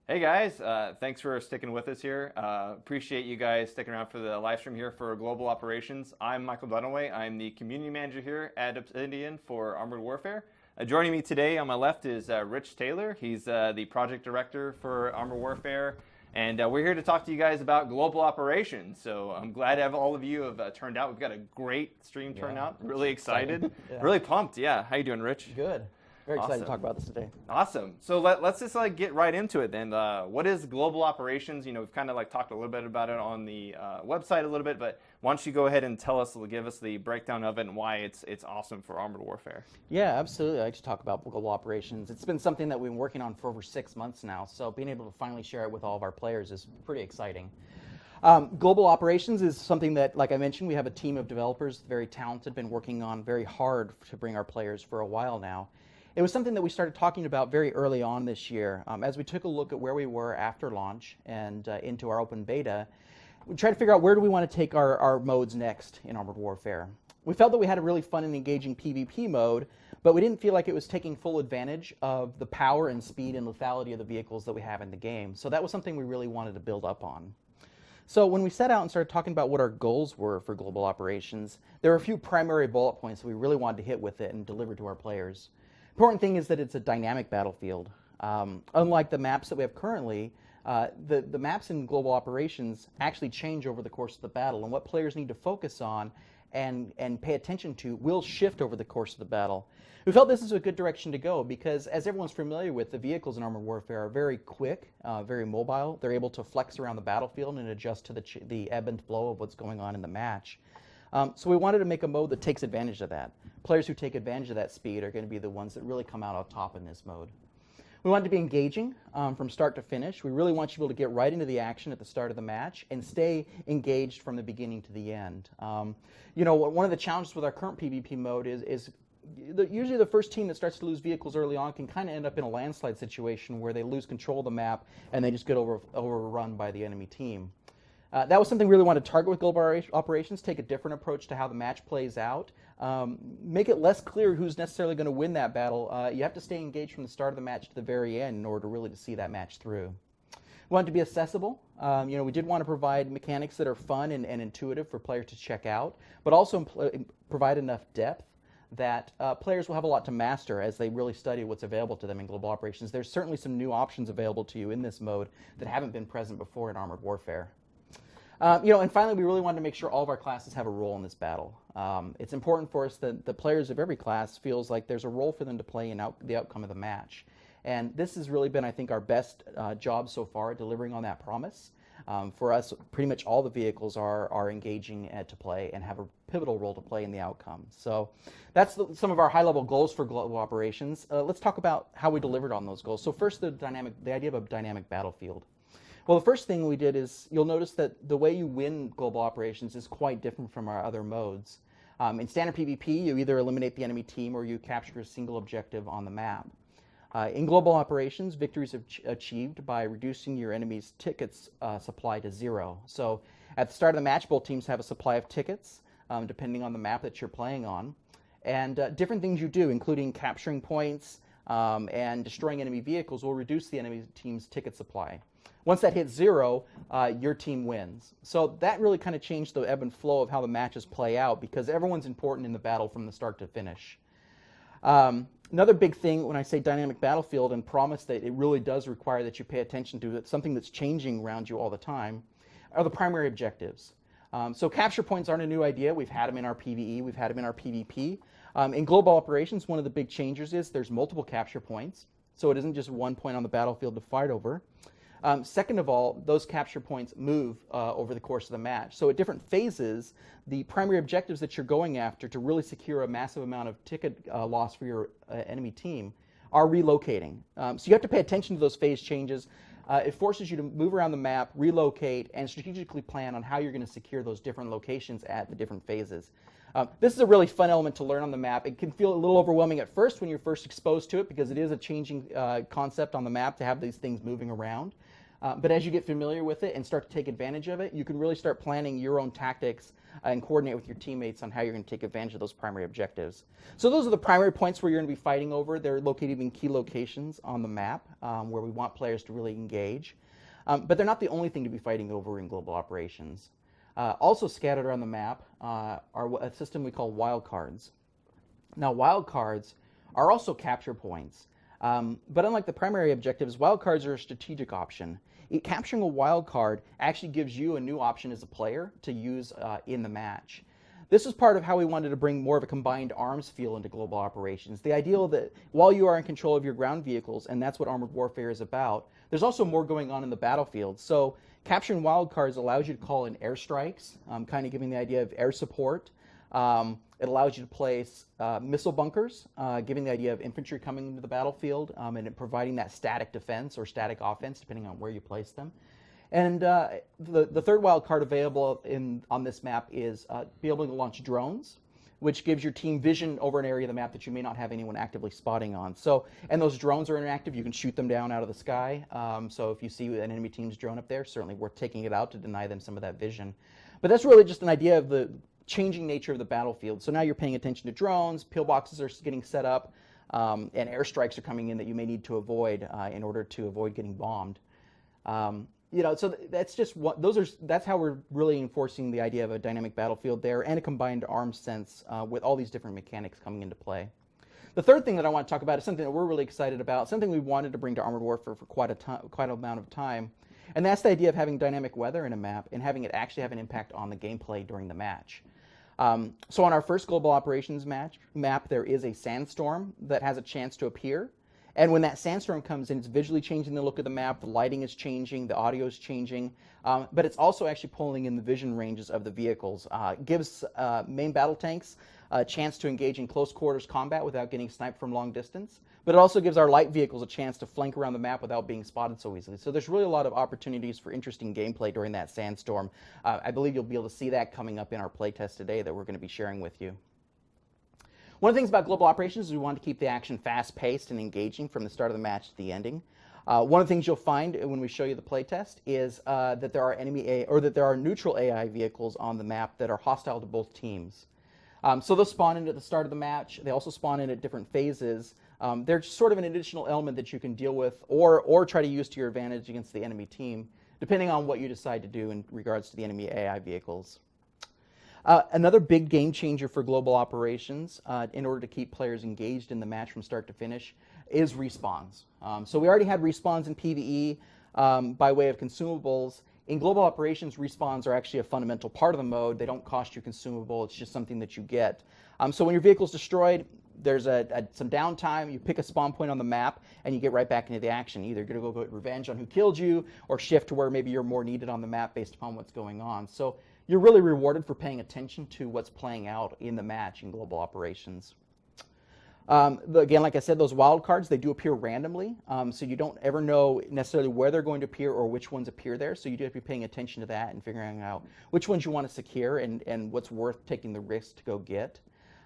Hey guys, thanks for sticking with us here. Appreciate you guys sticking around for the live stream here for Global Operations. I'm Michael Dunaway. I'm the community manager here at Obsidian for Armored Warfare. Joining me today on my left is Rich Taylor. He's the project director for Armored Warfare. And we're here to talk to you guys about global operations. So I'm glad to have all of you have turned out. We've got a great stream turnout. Really excited. Really pumped. Yeah. How you doing, Rich? Good. Very excited Awesome. to talk about this today. Awesome. So let's just get right into it then. What is global operations? You know, we've kind of talked a little bit about it on the website a little bit, but why don't you go ahead and give us the breakdown of it and why it's awesome for Armored Warfare? Yeah, absolutely. I like to talk about global operations. It's been something that we've been working on for over 6 months now, so being able to finally share it with all of our players is pretty exciting. Global operations is something that, like I mentioned, we have a team of developers, very talented, been working on very hard to bring our players for a while now. It was something that we started talking about very early on this year. As we took a look at where we were after launch and into our open beta, we tried to figure out where do we want to take our modes next in Armored Warfare. We felt that we had a really fun and engaging PvP mode, but we didn't feel like it was taking full advantage of the power and speed and lethality of the vehicles that we have in the game. So that was something we really wanted to build up on. So when we set out and started talking about what our goals were for global operations, there were a few primary bullet points that we really wanted to hit with it and deliver to our players. Important thing is that it's a dynamic battlefield. Unlike the maps that we have currently, the maps in global operations actually change over the course of the battle, and what players need to focus on and pay attention to will shift over the course of the battle. We felt this is a good direction to go because, as everyone's familiar with, the vehicles in Armored Warfare are very quick, very mobile. They're able to flex around the battlefield and adjust to the ebb and flow of what's going on in the match. So we wanted to make a mode that takes advantage of that. Players who take advantage of that speed are going to be the ones that really come out on top in this mode. We wanted to be engaging from start to finish. We really want you to be able to get right into the action at the start of the match and stay engaged from the beginning to the end. You know, one of the challenges with our current PvP mode is usually the first team that starts to lose vehicles early on can kind of end up in a landslide situation where they lose control of the map and they just get overrun by the enemy team. That was something we really wanted to target with global operations, take a different approach to how the match plays out, make it less clear who's necessarily going to win that battle. You have to stay engaged from the start of the match to the very end in order really to see that match through. We wanted to be accessible. You know, we did want to provide mechanics that are fun and intuitive for players to check out, but also provide enough depth that players will have a lot to master as they really study what's available to them in global operations. There's certainly some new options available to you in this mode that haven't been present before in Armored Warfare. You know, and finally, we really wanted to make sure all of our classes have a role in this battle. It's important for us that the players of every class feels like there's a role for them to play in the outcome of the match. And this has really been, I think, our best job so far at delivering on that promise. For us, pretty much all the vehicles are engaging to play and have a pivotal role to play in the outcome. So that's some of our high-level goals for global operations. Let's talk about how we delivered on those goals. So first, the idea of a dynamic battlefield. Well, the first thing we did is you'll notice that the way you win global operations is quite different from our other modes. In standard PvP, you either eliminate the enemy team or you capture a single objective on the map. In global operations, victories are achieved by reducing your enemy's tickets supply to 0. So at the start of the match, both teams have a supply of tickets, depending on the map that you're playing on. And different things you do, including capturing points and destroying enemy vehicles, will reduce the enemy team's ticket supply. Once that hits 0, your team wins. So that really kind of changed the ebb and flow of how the matches play out because everyone's important in the battle from the start to finish. Another big thing when I say dynamic battlefield and promise that it really does require that you pay attention to it, something that's changing around you all the time, are the primary objectives. So capture points aren't a new idea. We've had them in our PvE, we've had them in our PvP. In global operations, one of the big changes is there's multiple capture points. So it isn't just one point on the battlefield to fight over. Second of all, those capture points move over the course of the match. So at different phases, the primary objectives that you're going after to really secure a massive amount of ticket loss for your enemy team are relocating. So you have to pay attention to those phase changes. It forces you to move around the map, relocate, and strategically plan on how you're going to secure those different locations at the different phases. This is a really fun element to learn on the map. It can feel a little overwhelming at first when you're first exposed to it because it is a changing concept on the map to have these things moving around. But as you get familiar with it and start to take advantage of it, you can really start planning your own tactics and coordinate with your teammates on how you're going to take advantage of those primary objectives. So those are the primary points where you're going to be fighting over. They're located in key locations on the map where we want players to really engage. But they're not the only thing to be fighting over in global operations. Also scattered around the map are a system we call wildcards. Now, wildcards are also capture points. But unlike the primary objectives, wildcards are a strategic option. Capturing a wildcard actually gives you a new option as a player to use in the match. This is part of how we wanted to bring more of a combined arms feel into global operations. The idea that while you are in control of your ground vehicles, and that's what armored warfare is about, there's also more going on in the battlefield. So capturing wildcards allows you to call in airstrikes, kind of giving the idea of air support. It allows you to place missile bunkers, giving the idea of infantry coming into the battlefield and providing that static defense or static offense, depending on where you place them. And the third wild card available on this map is be able to launch drones, which gives your team vision over an area of the map that you may not have anyone actively spotting on. So, and those drones are interactive. You can shoot them down out of the sky. So if you see an enemy team's drone up there, certainly worth taking it out to deny them some of that vision. But that's really just an idea of the changing nature of the battlefield. So now you're paying attention to drones, pillboxes are getting set up, and airstrikes are coming in that you may need to avoid in order to avoid getting bombed. So that's just what that's how we're really enforcing the idea of a dynamic battlefield there and a combined arms sense with all these different mechanics coming into play. The third thing that I want to talk about is something that we're really excited about, something we wanted to bring to Armored Warfare for quite an amount of time, and that's the idea of having dynamic weather in a map and having it actually have an impact on the gameplay during the match. So on our first global operations map, there is a sandstorm that has a chance to appear. And when that sandstorm comes in, it's visually changing the look of the map, the lighting is changing, the audio is changing, but it's also actually pulling in the vision ranges of the vehicles. It gives main battle tanks a chance to engage in close quarters combat without getting sniped from long distance, but it also gives our light vehicles a chance to flank around the map without being spotted so easily. So there's really a lot of opportunities for interesting gameplay during that sandstorm. I believe you'll be able to see that coming up in our playtest today that we're going to be sharing with you. One of the things about global operations is we want to keep the action fast-paced and engaging from the start of the match to the ending. One of the things you'll find when we show you the playtest is that there are neutral AI vehicles on the map that are hostile to both teams. So they'll spawn in at the start of the match. They also spawn in at different phases. They're sort of an additional element that you can deal with or try to use to your advantage against the enemy team, depending on what you decide to do in regards to the enemy AI vehicles. Another big game changer for global operations in order to keep players engaged in the match from start to finish is respawns. So we already had respawns in PvE by way of consumables. In global operations, respawns are actually a fundamental part of the mode. They don't cost you consumable. It's just something that you get. So when your vehicle's destroyed, there's some downtime. You pick a spawn point on the map, and you get right back into the action. Either you're going to go get revenge on who killed you, or shift to where maybe you're more needed on the map based upon what's going on. So you're really rewarded for paying attention to what's playing out in the match in global operations. Again, like I said, those wild cards, they do appear randomly, so you don't ever know necessarily where they're going to appear or which ones appear there, so you do have to be paying attention to that and figuring out which ones you want to secure and what's worth taking the risk to go get.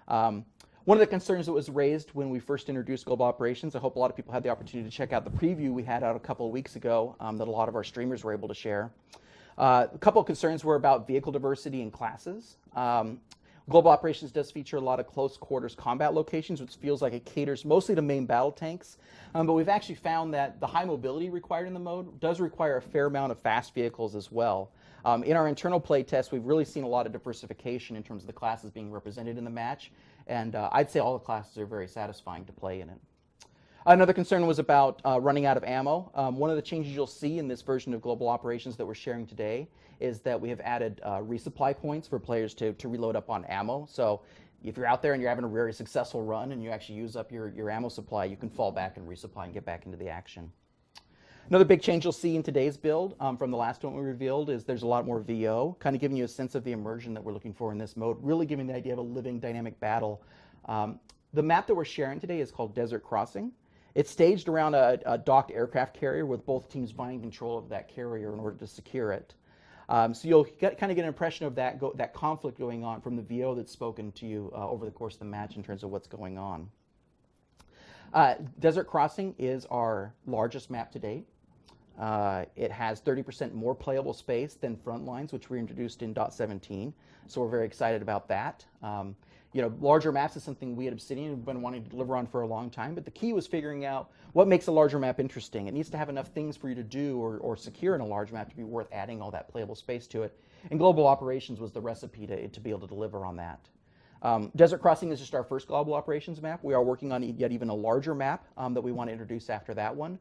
One of the concerns that was raised when we first introduced global operations, I hope a lot of people had the opportunity to check out the preview we had out a couple of weeks ago that a lot of our streamers were able to share. A couple of concerns were about vehicle diversity and classes. Global operations does feature a lot of close quarters combat locations, which feels like it caters mostly to main battle tanks. But we've actually found that the high mobility required in the mode does require a fair amount of fast vehicles as well. In our internal play test, we've really seen a lot of diversification in terms of the classes being represented in the match. And I'd say all the classes are very satisfying to play in it. Another concern was about running out of ammo. One of the changes you'll see in this version of global operations that we're sharing today is that we have added resupply points for players to reload up on ammo. So if you're out there and you're having a very successful run and you actually use up your ammo supply, you can fall back and resupply and get back into the action. Another big change you'll see in today's build from the last one we revealed is there's a lot more VO, kind of giving you a sense of the immersion that we're looking for in this mode, really giving the idea of a living dynamic battle. The map that we're sharing today is called Desert Crossing. It's staged around a docked aircraft carrier with both teams vying control of that carrier in order to secure it. So you'll kind of get an impression of that conflict going on from the VO that's spoken to you over the course of the match in terms of what's going on. Desert Crossing is our largest map to date. It has 30% more playable space than Frontlines, which we introduced in .17. So we're very excited about that. Larger maps is something we at Obsidian have been wanting to deliver on for a long time, but the key was figuring out what makes a larger map interesting. It needs to have enough things for you to do or secure in a large map to be worth adding all that playable space to it. And global operations was the recipe to be able to deliver on that. Desert Crossing is just our first global operations map. We are working on yet even a larger map that we want to introduce after that one,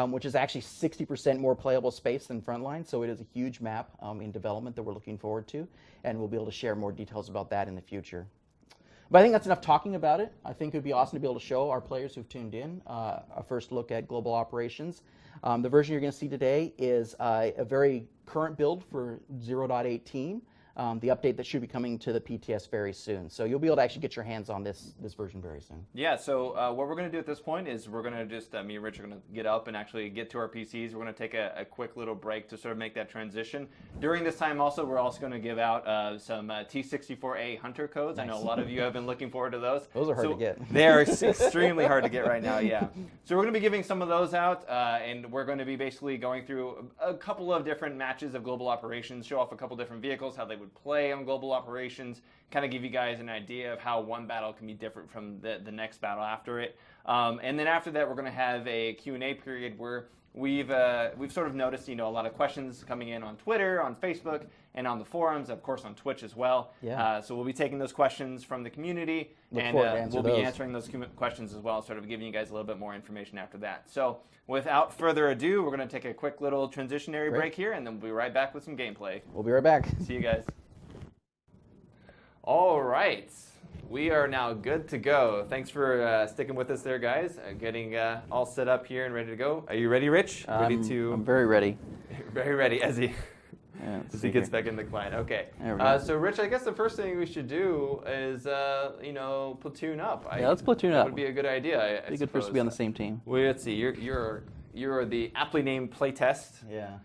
which is actually 60% more playable space than Frontline. So it is a huge map in development that we're looking forward to, and we'll be able to share more details about that in the future. But I think that's enough talking about it. I think it would be awesome to be able to show our players who've tuned in a first look at global operations. The version you're going to see today is a very current build for 0.18. The update that should be coming to the PTS very soon. So you'll be able to actually get your hands on this version very soon. Yeah, so what we're going to do at this point is we're going to just, me and Rich are going to get up and actually get to our PCs. We're going to take a quick little break to sort of make that transition. During this time also, we're also going to give out some T64A Hunter codes. Nice. I know a lot of you have been looking forward to those. Those are hard to get. They are extremely hard to get right now, yeah. So we're going to be giving some of those out, and we're going to be basically going through a couple of different matches of global operations, show off a couple different vehicles, how they would play on global operations, kind of give you guys an idea of how one battle can be different from the next battle after it. And then after that, we're going to have a Q&A period where we've sort of noticed, a lot of questions coming in on Twitter, on Facebook, and on the forums, of course on Twitch as well. Yeah. So we'll be taking those questions from the community, and we'll be answering those questions as well, sort of giving you guys a little bit more information after that. So without further ado, we're going to take a quick little transitionary break here, and then we'll be right back with some gameplay. We'll be right back. See you guys. All right, we are now good to go. Thanks for sticking with us there, guys. Getting all set up here and ready to go. Are you ready, Rich? I'm very ready. Very ready, as he gets back in the client. Okay. So, Rich, I guess the first thing we should do is, platoon up. Let's platoon up. That would be a good idea. It'd be good for us to be on the same team. Well, let's see. You're the aptly named playtest. Yeah.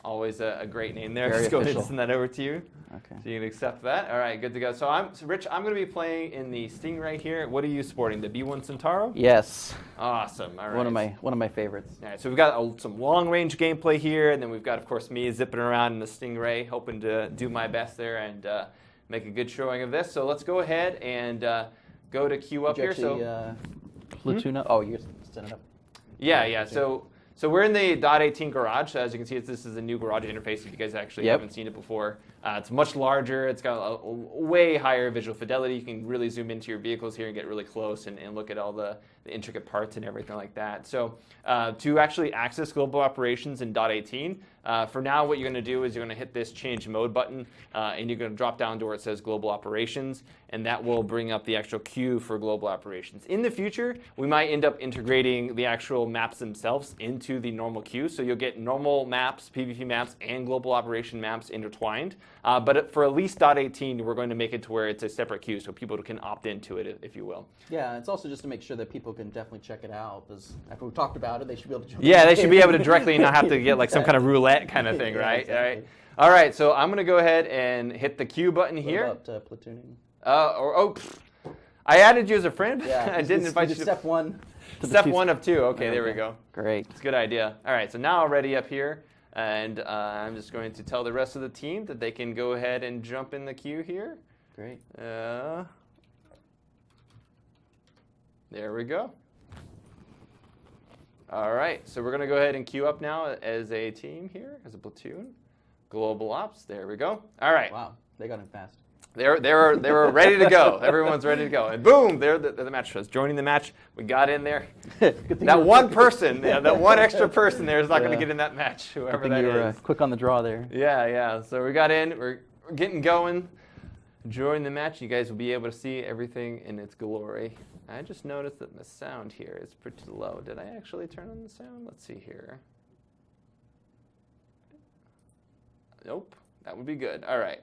Always a great name there. Very Just go ahead official. and send that over to you. Okay. So you can accept that. All right, good to go. So Rich, I'm going to be playing in the Stingray here. What are you sporting? The B1 Centauro? Yes. Awesome. All right. One of my favorites. All right. So we've got some long-range gameplay here, and then we've got, of course, me zipping around in the Stingray, hoping to do my best there and make a good showing of this. So let's go ahead and go to queue up here. Platoon up. Oh, you're setting it up. Yeah. Okay. So we're in the .18 garage. As you can see, this is a new garage interface if you guys actually haven't seen it before. It's much larger. It's got a way higher visual fidelity. You can really zoom into your vehicles here and get really close and look at all the intricate parts and everything like that. So to actually access global operations in .18, for now what you're going to do is you're going to hit this change mode button and you're going to drop down to where it says global operations, and that will bring up the actual queue for global operations. In the future, we might end up integrating the actual maps themselves into the normal queue, so you'll get normal maps, PvP maps, and global operation maps intertwined. But for at least .18, we're going to make it to where it's a separate queue so people can opt into it, if you will. Yeah, it's also just to make sure that people can definitely check it out, because after we've talked about it, they should be able to jump in. Yeah, they should be able to directly not have to get like some kind of roulette kind of thing, right? Exactly. All right, so I'm going to go ahead and hit the queue button here. What about platooning? I added you as a friend. Yeah, I didn't invite you. Step one. Step 1 of 2. Okay, there we go. Great. It's a good idea. All right, so now already up here, and I'm just going to tell the rest of the team that they can go ahead and jump in the queue here. Great. There we go. All right, so we're going to go ahead and queue up now as a team here, as a platoon. Global Ops, there we go. All right. Wow, they got in fast. They were ready to go. Everyone's ready to go. And boom, there the match was. Joining the match, we got in there. That one person, that one extra person there is not going to get in that match, whoever that is. Quick on the draw there. Yeah. So we got in. We're getting going. Join the match. You guys will be able to see everything in its glory. I just noticed that the sound here is pretty low. Did I actually turn on the sound? Let's see here. Nope. That would be good. All right.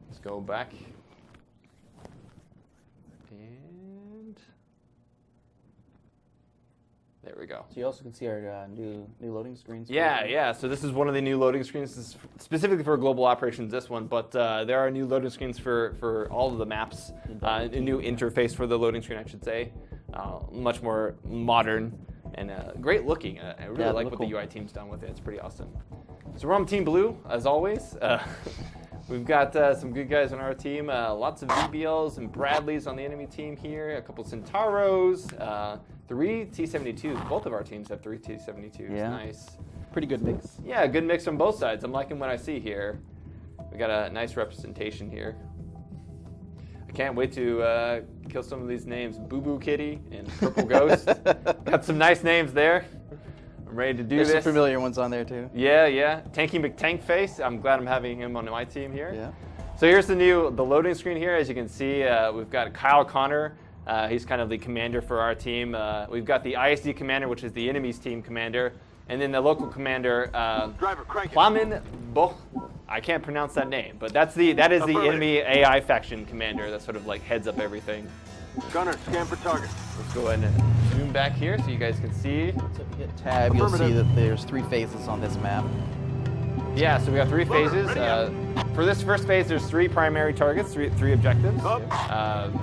Let's go back. And there we go. So you also can see our new loading screens. Yeah. So this is one of the new loading screens. This is specifically for global operations, this one, but there are new loading screens for all of the maps. A new interface for the loading screen, I should say. Much more modern and great looking. I really Yeah, like look what the cool. UI team's done with it. It's pretty awesome. So we're on Team Blue, as always. We've got some good guys on our team. Lots of VBLs and Bradleys on the enemy team here. A couple Centauros. 3 T-72s. Both of our teams have 3 T-72s. Yeah. Nice. Pretty good mix. Yeah, good mix on both sides. I'm liking what I see here. We got a nice representation here. I can't wait to kill some of these names. Boo Boo Kitty and Purple Ghost. Got some nice names there. I'm ready to do There's this. some familiar ones on there too. Yeah. Tanky McTankface. I'm glad I'm having him on my team here. Yeah. So here's the loading screen here. As you can see, we've got Kyle Connor. He's kind of the commander for our team. We've got the ISD commander, which is the enemy's team commander. And then the local commander, Plamen Bo. I can't pronounce that name, but that is the enemy AI faction commander that sort of like heads up everything. Gunner, scan for target. Let's go ahead and zoom back here so you guys can see. So if you hit tab, you'll see that there's 3 phases on this map. Yeah, so we got 3 phases. For this first phase, there's 3 primary targets, three objectives.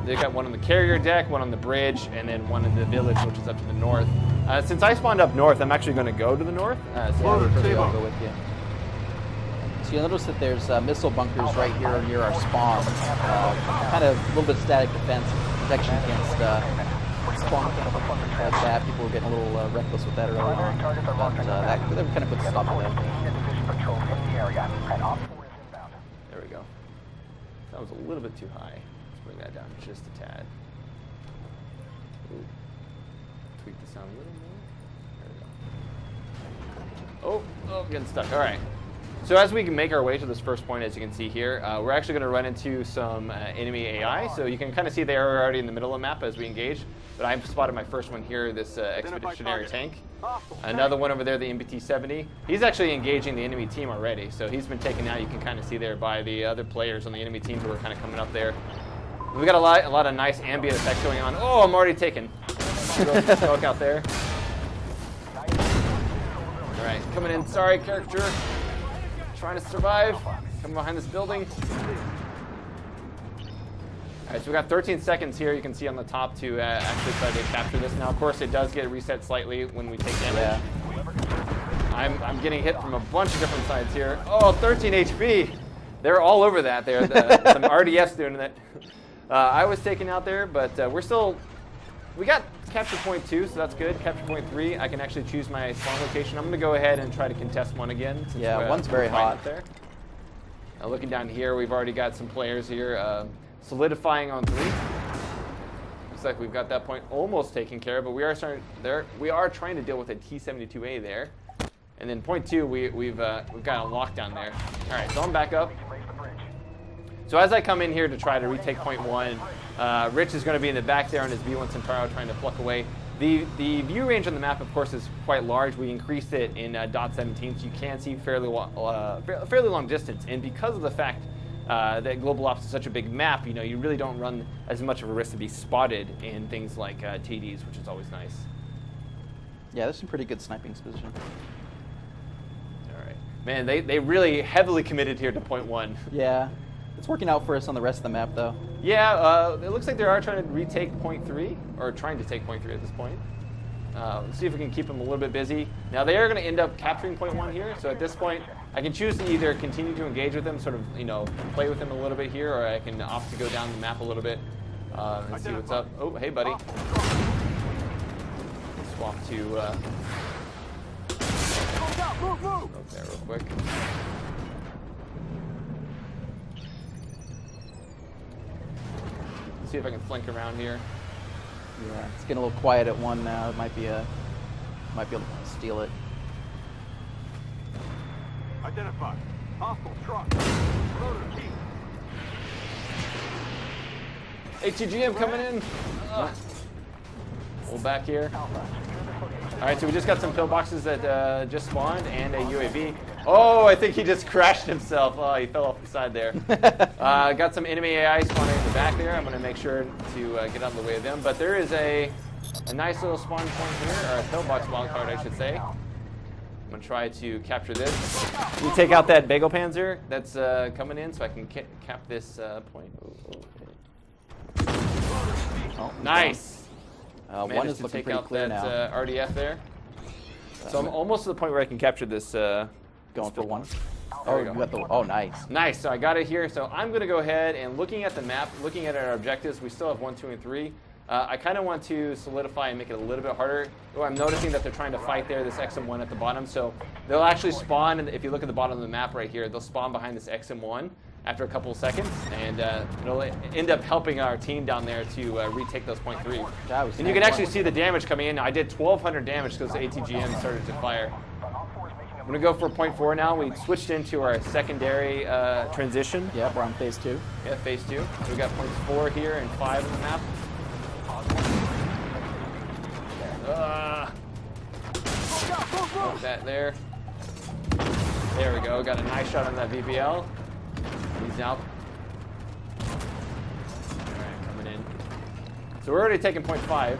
They got one on the carrier deck, one on the bridge, and then one in the village, which is up to the north. Since I spawned up north, I'm actually going to go to the north. I'll go with you. So you'll notice that there's missile bunkers right here near our spawn. Kind of a little bit of static defense, protection against spawn like that. People were getting a little reckless with that early on. But that kind of puts a stop to that. There we go. That was a little bit too high. Let's bring that down just a tad. Ooh. Tweak the sound a little more. There we go. Oh, getting stuck. All right. So as we can make our way to this first point, as you can see here, we're actually going to run into some enemy AI. So you can kind of see they are already in the middle of the map as we engage. But I've spotted my first one here, this expeditionary tank. Another one over there, the MBT-70. He's actually engaging the enemy team already. So he's been taken out. You can kind of see there by the other players on the enemy team who are kind of coming up there. We've got a lot of nice ambient effects going on. Oh, I'm already taken. Smoke out there. All right, coming in. Sorry, caricature. Trying to survive. Coming behind this building. All right, so we got 13 seconds here. You can see on the top to actually try to capture this. Now, of course, it does get reset slightly when we take damage. Yeah. I'm getting hit from a bunch of different sides here. Oh, 13 HP. They're all over that. They're some RDFs doing that. I was taken out there, but we got capture point 2, so that's good. Capture point 3, I can actually choose my spawn location. I'm going to go ahead and try to contest one again. Since one's very hot there. Looking down here, we've already got some players here solidifying on 3. Looks like we've got that point almost taken care of, but we are trying to deal with a T-72A there. And then point 2, we've got a lockdown there. All right, so I'm back up. So as I come in here to try to retake point 1, Rich is going to be in the back there on his V1 Centauro trying to pluck away. The view range on the map, of course, is quite large. We increased it in .17, so you can see fairly long distance. And because of the fact that Global Ops is such a big map, you really don't run as much of a risk to be spotted in things like TDs, which is always nice. Yeah, there's some pretty good sniping position. All right, man, they really heavily committed here to point 1. Yeah. It's working out for us on the rest of the map, though. Yeah, it looks like they are trying to retake point 3, or trying to take point 3 at this point. Let's see if we can keep them a little bit busy. Now, they are going to end up capturing point 1 here, so at this point, I can choose to either continue to engage with them, sort of, play with them a little bit here, or I can opt to go down the map a little bit and see what's up. Oh, hey, buddy. Swap to... okay, real quick. See if I can flank around here. Yeah, it's getting a little quiet at 1 now. It might be able to steal it. Identified. Hostile truck. Loader key. ATGM coming in. Hold back here. All right, so we just got some pillboxes that just spawned and a UAV. Oh, I think he just crashed himself. Oh, he fell off the side there. Got some enemy AI spawning in the back there. I'm going to make sure to get out of the way of them. But there is a nice little spawn point here, or a pillbox wildcard, I should say. I'm going to try to capture this. You take out that bagel panzer that's coming in so I can cap this point. Oh, nice. One Managed is to looking take pretty out clear that now. RDF there. So I'm almost to the point where I can capture this. Going for one. There Oh, we go. you got the. Oh, nice. Nice. So I got it here. So I'm going to go ahead and looking at the map, looking at our objectives, we still have 1, 2, and 3. I kind of want to solidify and make it a little bit harder. Oh, I'm noticing that they're trying to fight there, this XM1 at the bottom. So they'll actually spawn, and if you look at the bottom of the map right here, they'll spawn behind this XM1 after a couple of seconds, and it'll end up helping our team down there to retake those point 3. And you can actually see the damage coming in. I did 1,200 damage because the ATGM started to fire. I'm going to go for point 4 now. We switched into our secondary transition. Yeah, we're on phase 2. Yeah, phase 2. So we got points 4 here and 5 on the map. Put that there. There we go. Got a nice shot on that VBL. He's out. Alright, coming in. So we're already taking point 5.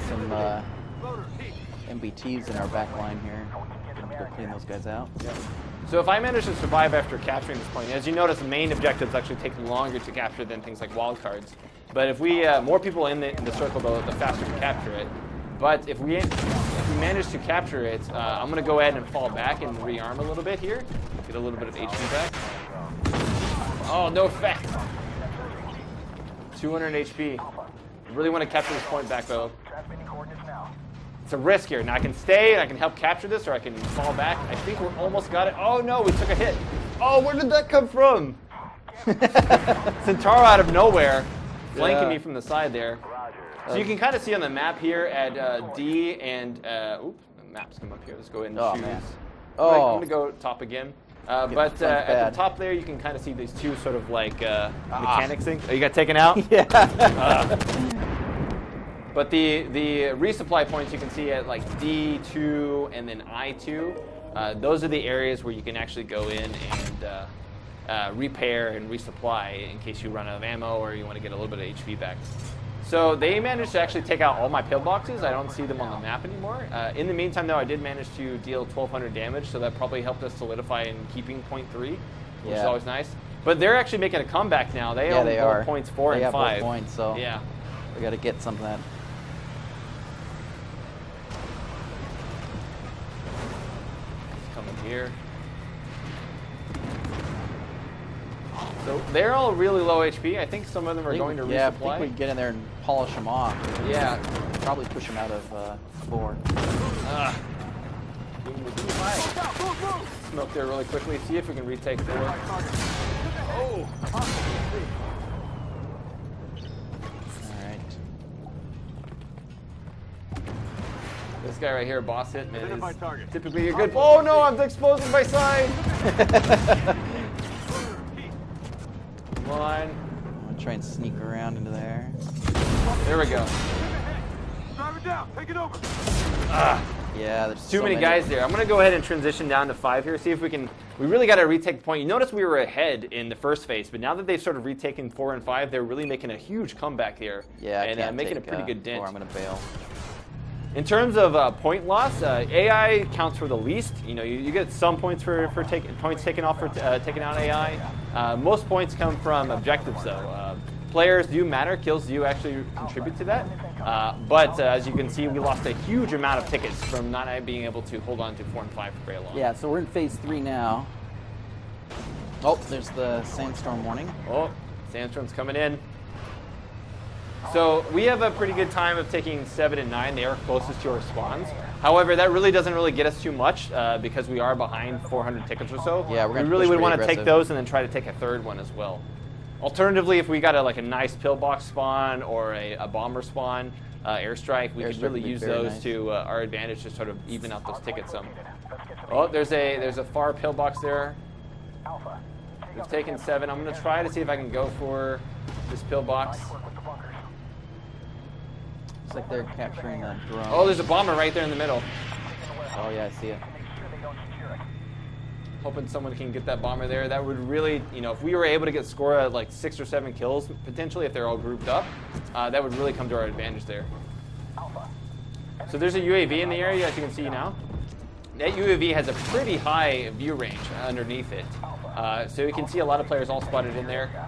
Some MBTs in our back line here. Go clean those guys out. Yep. So if I manage to survive after capturing this point, as you notice, the main objectives actually take longer to capture than things like wildcards. But if we more people in the circle, the faster we capture it. But if we manage to capture it, I'm going to go ahead and fall back and rearm a little bit here, get a little bit of HP back. Oh, no effect. 200 HP. I really want to capture this point back though. It's a risk here. Now I can stay and I can help capture this, or I can fall back. I think we're almost got it. Oh no, we took a hit. Oh, where did that come from? Centauro out of nowhere, flanking me from the side there. So you can kind of see on the map here at D and, oops, the map's come up here. Let's go ahead and choose. Man. I'm going to go top again. But at the top there, you can kind of see these two sort of like mechanics things. Oh, you got taken out? Yeah. But the resupply points you can see at like D2 and then I2. Those are the areas where you can actually go in and repair and resupply in case you run out of ammo or you want to get a little bit of HP back. So they managed to actually take out all my pillboxes. I don't see them on the map anymore. In the meantime, though, I did manage to deal 1,200 damage, so that probably helped us solidify in keeping point 3, which is always nice. But they're actually making a comeback now. They own both points 4 and 5. They have both points, so yeah, we got to get some of that. Coming here. So they're all really low HP. I think some of them are going to resupply. Yeah, I think we can get in there and polish them off. Yeah. Probably push them out of 4. Smoke there really quickly. See if we can retake 4. Oh! Alright. This guy right here, boss hit, man, Hit my is target. typically a good. Oh no, I'm exposing my side! Come on. I'm going to try and sneak around into there. There we go. Drive it down. Take it over. Yeah, there's Too many guys there. I'm going to go ahead and transition down to 5 here, see if we can. We really got to retake the point. You notice we were ahead in the first phase, but now that they've sort of retaken 4 and 5, they're really making a huge comeback here. Yeah, and making a pretty good dent. Or I'm going to bail. In terms of point loss, AI counts for the least. You know, you get some points for points taken off for taking out AI. Most points come from objectives, though. Players do matter. Kills do actually contribute to that. But as you can see, we lost a huge amount of tickets from not being able to hold on to 4 and 5 for very long. Yeah, so we're in phase 3 now. Oh, there's the sandstorm warning. Oh, sandstorm's coming in. So we have a pretty good time of taking 7 and 9. They are closest to our spawns. However, that really doesn't really get us too much because we are behind 400 tickets or so. Yeah, we really would want to take those and then try to take a third one as well. Alternatively, if we got a nice pillbox spawn or a bomber spawn, airstrike, we could really use those to our advantage to sort of even out those tickets some. Oh, there's a far pillbox there. We've taken 7. I'm going to try to see if I can go for this pillbox. Looks like they're capturing the drone. Oh, there's a bomber right there in the middle. Oh, yeah, I see it. Hoping someone can get that bomber there. That would really, if we were able to get score at like 6 or 7 kills, potentially if they're all grouped up, that would really come to our advantage there. So there's a UAV in the area, as you can see now. That UAV has a pretty high view range underneath it. So you can see a lot of players all spotted in there.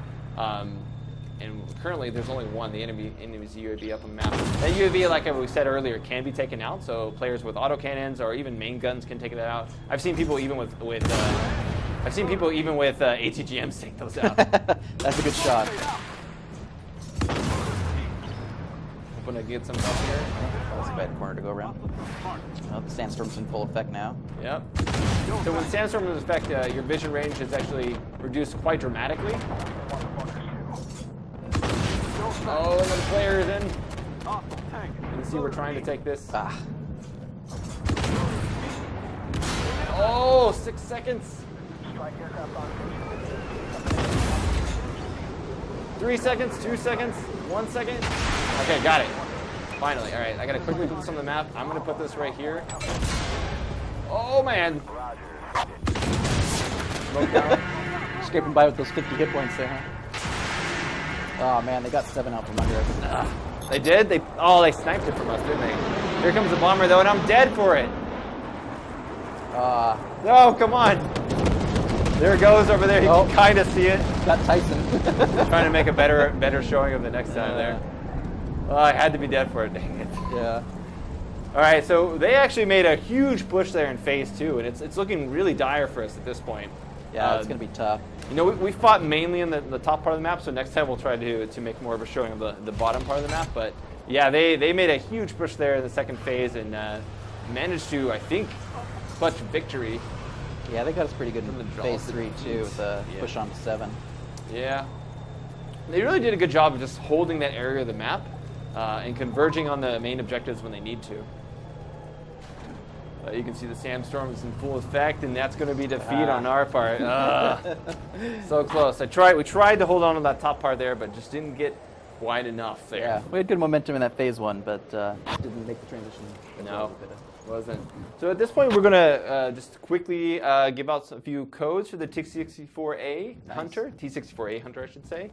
and currently there's only one, the enemy's UAV up on the map. That UAV, like we said earlier, can be taken out, so players with autocannons or even main guns can take that out. I've seen people even with ATGMs take those out. That's a good shot. Hoping to get some help here. That's a bad corner to go around. Oh, the sandstorm's in full effect now. Yep. So when sandstorm is in effect, your vision range is actually reduced quite dramatically. Oh, another player is in. You can see we're trying to take this. Ah. Oh, 6 seconds. 3 seconds, 2 seconds, 1 second. Okay, got it. Finally. All right, I got to quickly put this on the map. I'm going to put this right here. Oh, man. Smoke down. Scraping by with those 50 hit points there, huh? Oh, man, they got 7 out from under us. They did? They sniped it from us, didn't they? Here comes the bomber, though, and I'm dead for it. No, come on. There it goes over there. You can kind of see it. Got Tyson. Trying to make a better showing of the next time there. Oh, I had to be dead for it, dang it. Yeah. All right, so they actually made a huge push there in phase 2, and it's looking really dire for us at this point. Yeah, it's going to be tough. You know, we fought mainly in the top part of the map, so next time we'll try to make more of a showing of the bottom part of the map. But yeah, they made a huge push there in the second phase and managed to, I think, clutch victory. Yeah, they got us pretty good in phase 3 too, with the push on to 7. Yeah. They really did a good job of just holding that area of the map and converging on the main objectives when they need to. You can see the sandstorm is in full effect, and that's going to be defeat on our part. So close. We tried to hold on to that top part there, but just didn't get wide enough there. Yeah, we had good momentum in that phase 1, but didn't make the transition. No, wasn't. So at this point, we're going to just quickly give out a few codes for the T64A Hunter. T64A Hunter, I should say.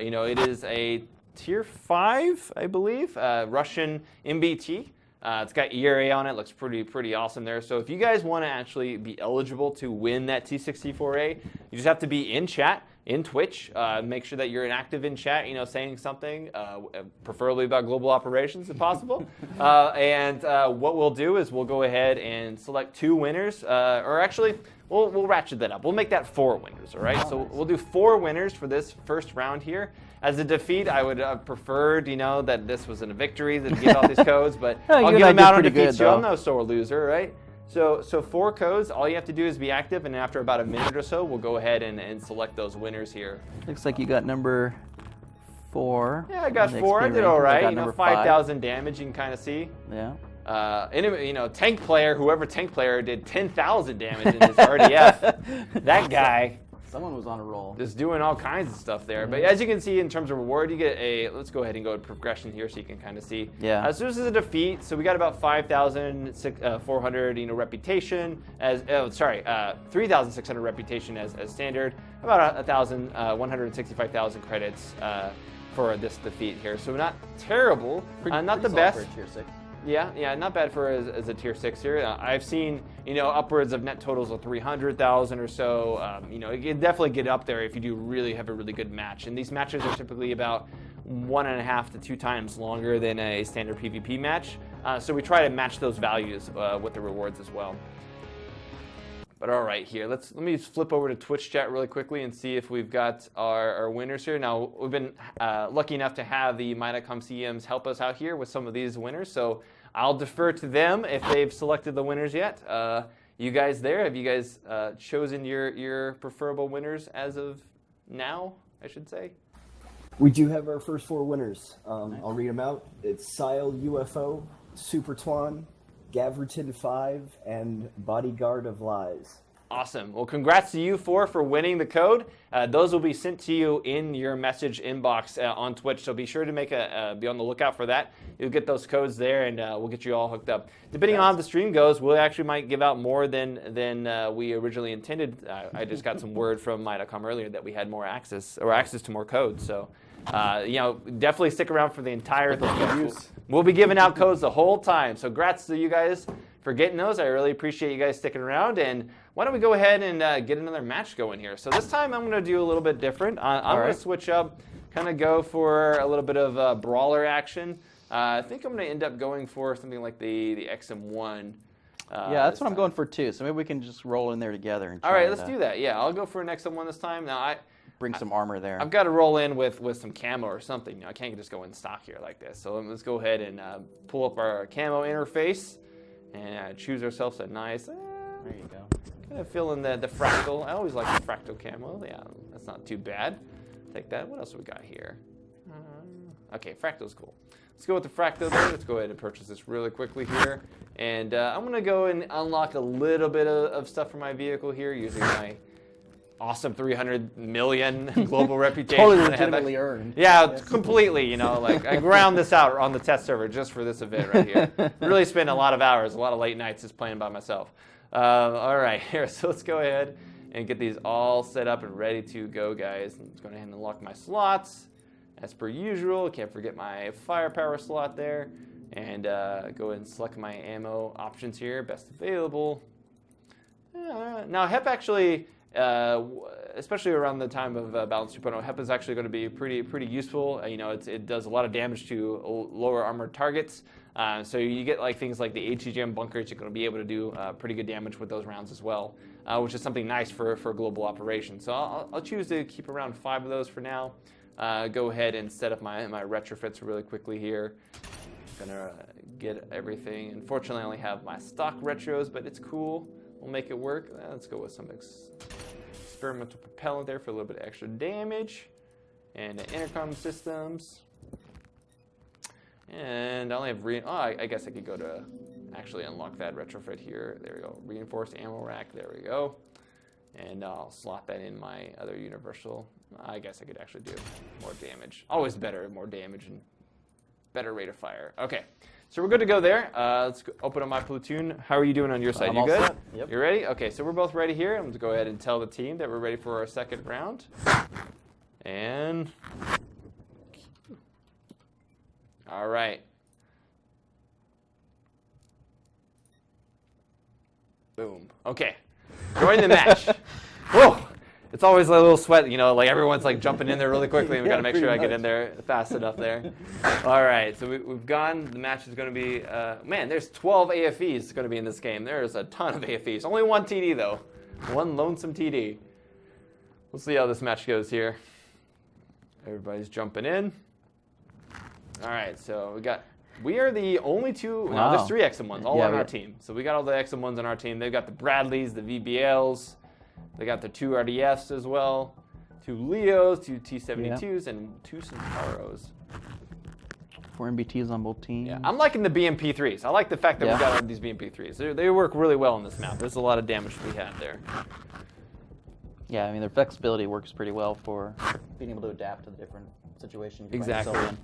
You know, it is a Tier 5, I believe, Russian MBT. It's got ERA on it, looks pretty awesome there. So if you guys want to actually be eligible to win that T64A, you just have to be in chat, in Twitch. Make sure that you're active in chat, you know, saying something, preferably about global operations if possible. And what we'll do is we'll go ahead and select 2 winners, or actually, we'll ratchet that up. We'll make that 4 winners, all right? So we'll do 4 winners for this first round here. As a defeat, I would have preferred, you know, that this was a victory that give out these codes, but I'll give them out on defeat, so I'm no sore loser, right? So 4 codes, all you have to do is be active, and after about a minute or so, we'll go ahead and select those winners here. Looks like you got number 4. Yeah, I got 4. I did all right. You know, 5,000 damage, you can kind of see. Yeah. Anyway, you know, whoever tank player did 10,000 damage in this RDF. That guy. Someone was on a roll. Just doing all kinds of stuff there. But as you can see in terms of reward, you get let's go ahead and go to progression here so you can kind of see. Yeah. So this is a defeat. So we got about 5,400, you know, reputation as, 3,600 reputation as standard. About 165,000 credits for this defeat here. So not terrible. Not the best. For a tier 6. Yeah, not bad for as a tier 6 here. I've seen, you know, upwards of net totals of 300,000 or so. You know, you can definitely get up there if you do have a really good match. And these matches are typically about 1.5 to 2 times longer than a standard PvP match. So we try to match those values with the rewards as well. But all right, here, let me just flip over to Twitch chat really quickly and see if we've got our winners here. Now, we've been lucky enough to have the Might.com CMs help us out here with some of these winners, so I'll defer to them if they've selected the winners yet. You guys there, have you guys chosen your preferable winners as of now, I should say? We do have our first 4 winners. I'll read them out. It's Sile UFO, Super Twan, Gaverton 5, and Bodyguard of Lies. Awesome. Well, congrats to you 4 for winning the code. Those will be sent to you in your message inbox on Twitch, so be sure to be on the lookout for that. You'll get those codes there, and we'll get you all hooked up. Depending on how the stream goes, we actually might give out more than we originally intended. I just got some word from Might.com earlier that we had more access to more codes. So, you know, definitely stick around for the entire thing. We'll be giving out codes the whole time. So, congrats to you guys for getting those. I really appreciate you guys sticking around. And why don't we go ahead and get another match going here? So this time I'm going to do a little bit different. I'm going to switch up kind of go for a little bit of brawler action. I think I'm going to end up going for something like the XM1. Yeah, that's what I'm going for too. So maybe we can just roll in there together. And All right, let's do that. Yeah, I'll go for an XM1 this time. Now bring some armor there. I've got to roll in with some camo or something. You know, I can't just go in stock here like this. So let's go ahead and pull up our camo interface and choose ourselves a nice. There you go. Kind of fill in the fractal. I always like the fractal camo. Yeah, that's not too bad. Take that. What else have we got here? Okay, fractal's cool. Let's go with the fractal there. Let's go ahead and purchase this really quickly here. And I'm going to go and unlock a little bit of stuff for my vehicle here using my awesome 300 million global reputation. Totally legitimately earned. Yeah, completely. You know, like I ground this out on the test server just for this event right here. Really spent a lot of hours, a lot of late nights just playing by myself. All right, here. So let's go ahead and get these all set up and ready to go, guys. I'm just going ahead and unlock my slots. As per usual, can't forget my firepower slot there. And go ahead and select my ammo options here, best available. Now, HEP actually, especially around the time of Balance 2.0, HEP is actually going to be pretty useful. You know, it does a lot of damage to lower armored targets. So you get like things like the ATGM bunkers. You're going to be able to do pretty good damage with those rounds as well, which is something nice for global operations. So I'll choose to keep around 5 of those for now. Go ahead and set up my retrofits really quickly here. Gonna get everything. Unfortunately, I only have my stock retros, but it's cool. We'll make it work. Let's go with some experimental propellant there for a little bit of extra damage. And intercom systems. And I only have I guess I could go to actually unlock that retrofit here. There we go. Reinforced ammo rack. There we go. And I'll slot that in my other universal. I guess I could actually do more damage. Always better, more damage and better rate of fire. Okay, so we're good to go there. Let's open up my platoon. How are you doing on your side? I'm You all good? set. Yep. You ready? Okay, so we're both ready here. I'm going to go ahead and tell the team that we're ready for our second round. And all right. Boom. Okay. Join the match. Whoa. It's always a little sweat, you know, like everyone's like jumping in there really quickly, and we got to make sure I get in there fast enough there. All right, so we've gone. The match is going to be, man, there's 12 AFEs going to be in this game. There's a ton of AFEs. Only one TD, though. One lonesome TD. We'll see how this match goes here. Everybody's jumping in. All right, so we are the only two. Wow. No, there's 3 XM1s all Yeah, on our team. So we got all the XM1s on our team. They've got the Bradleys, the VBLs. They got the 2 RDFs as well, 2 Leos, 2 T-72s, and 2 Centauros. 4 MBTs on both teams. Yeah, I'm liking the BMP3s. I like the fact that we got these BMP3s. They work really well on this map. There's a lot of damage to be had there. Yeah, I mean, their flexibility works pretty well for being able to adapt to the different situations you find yourself in.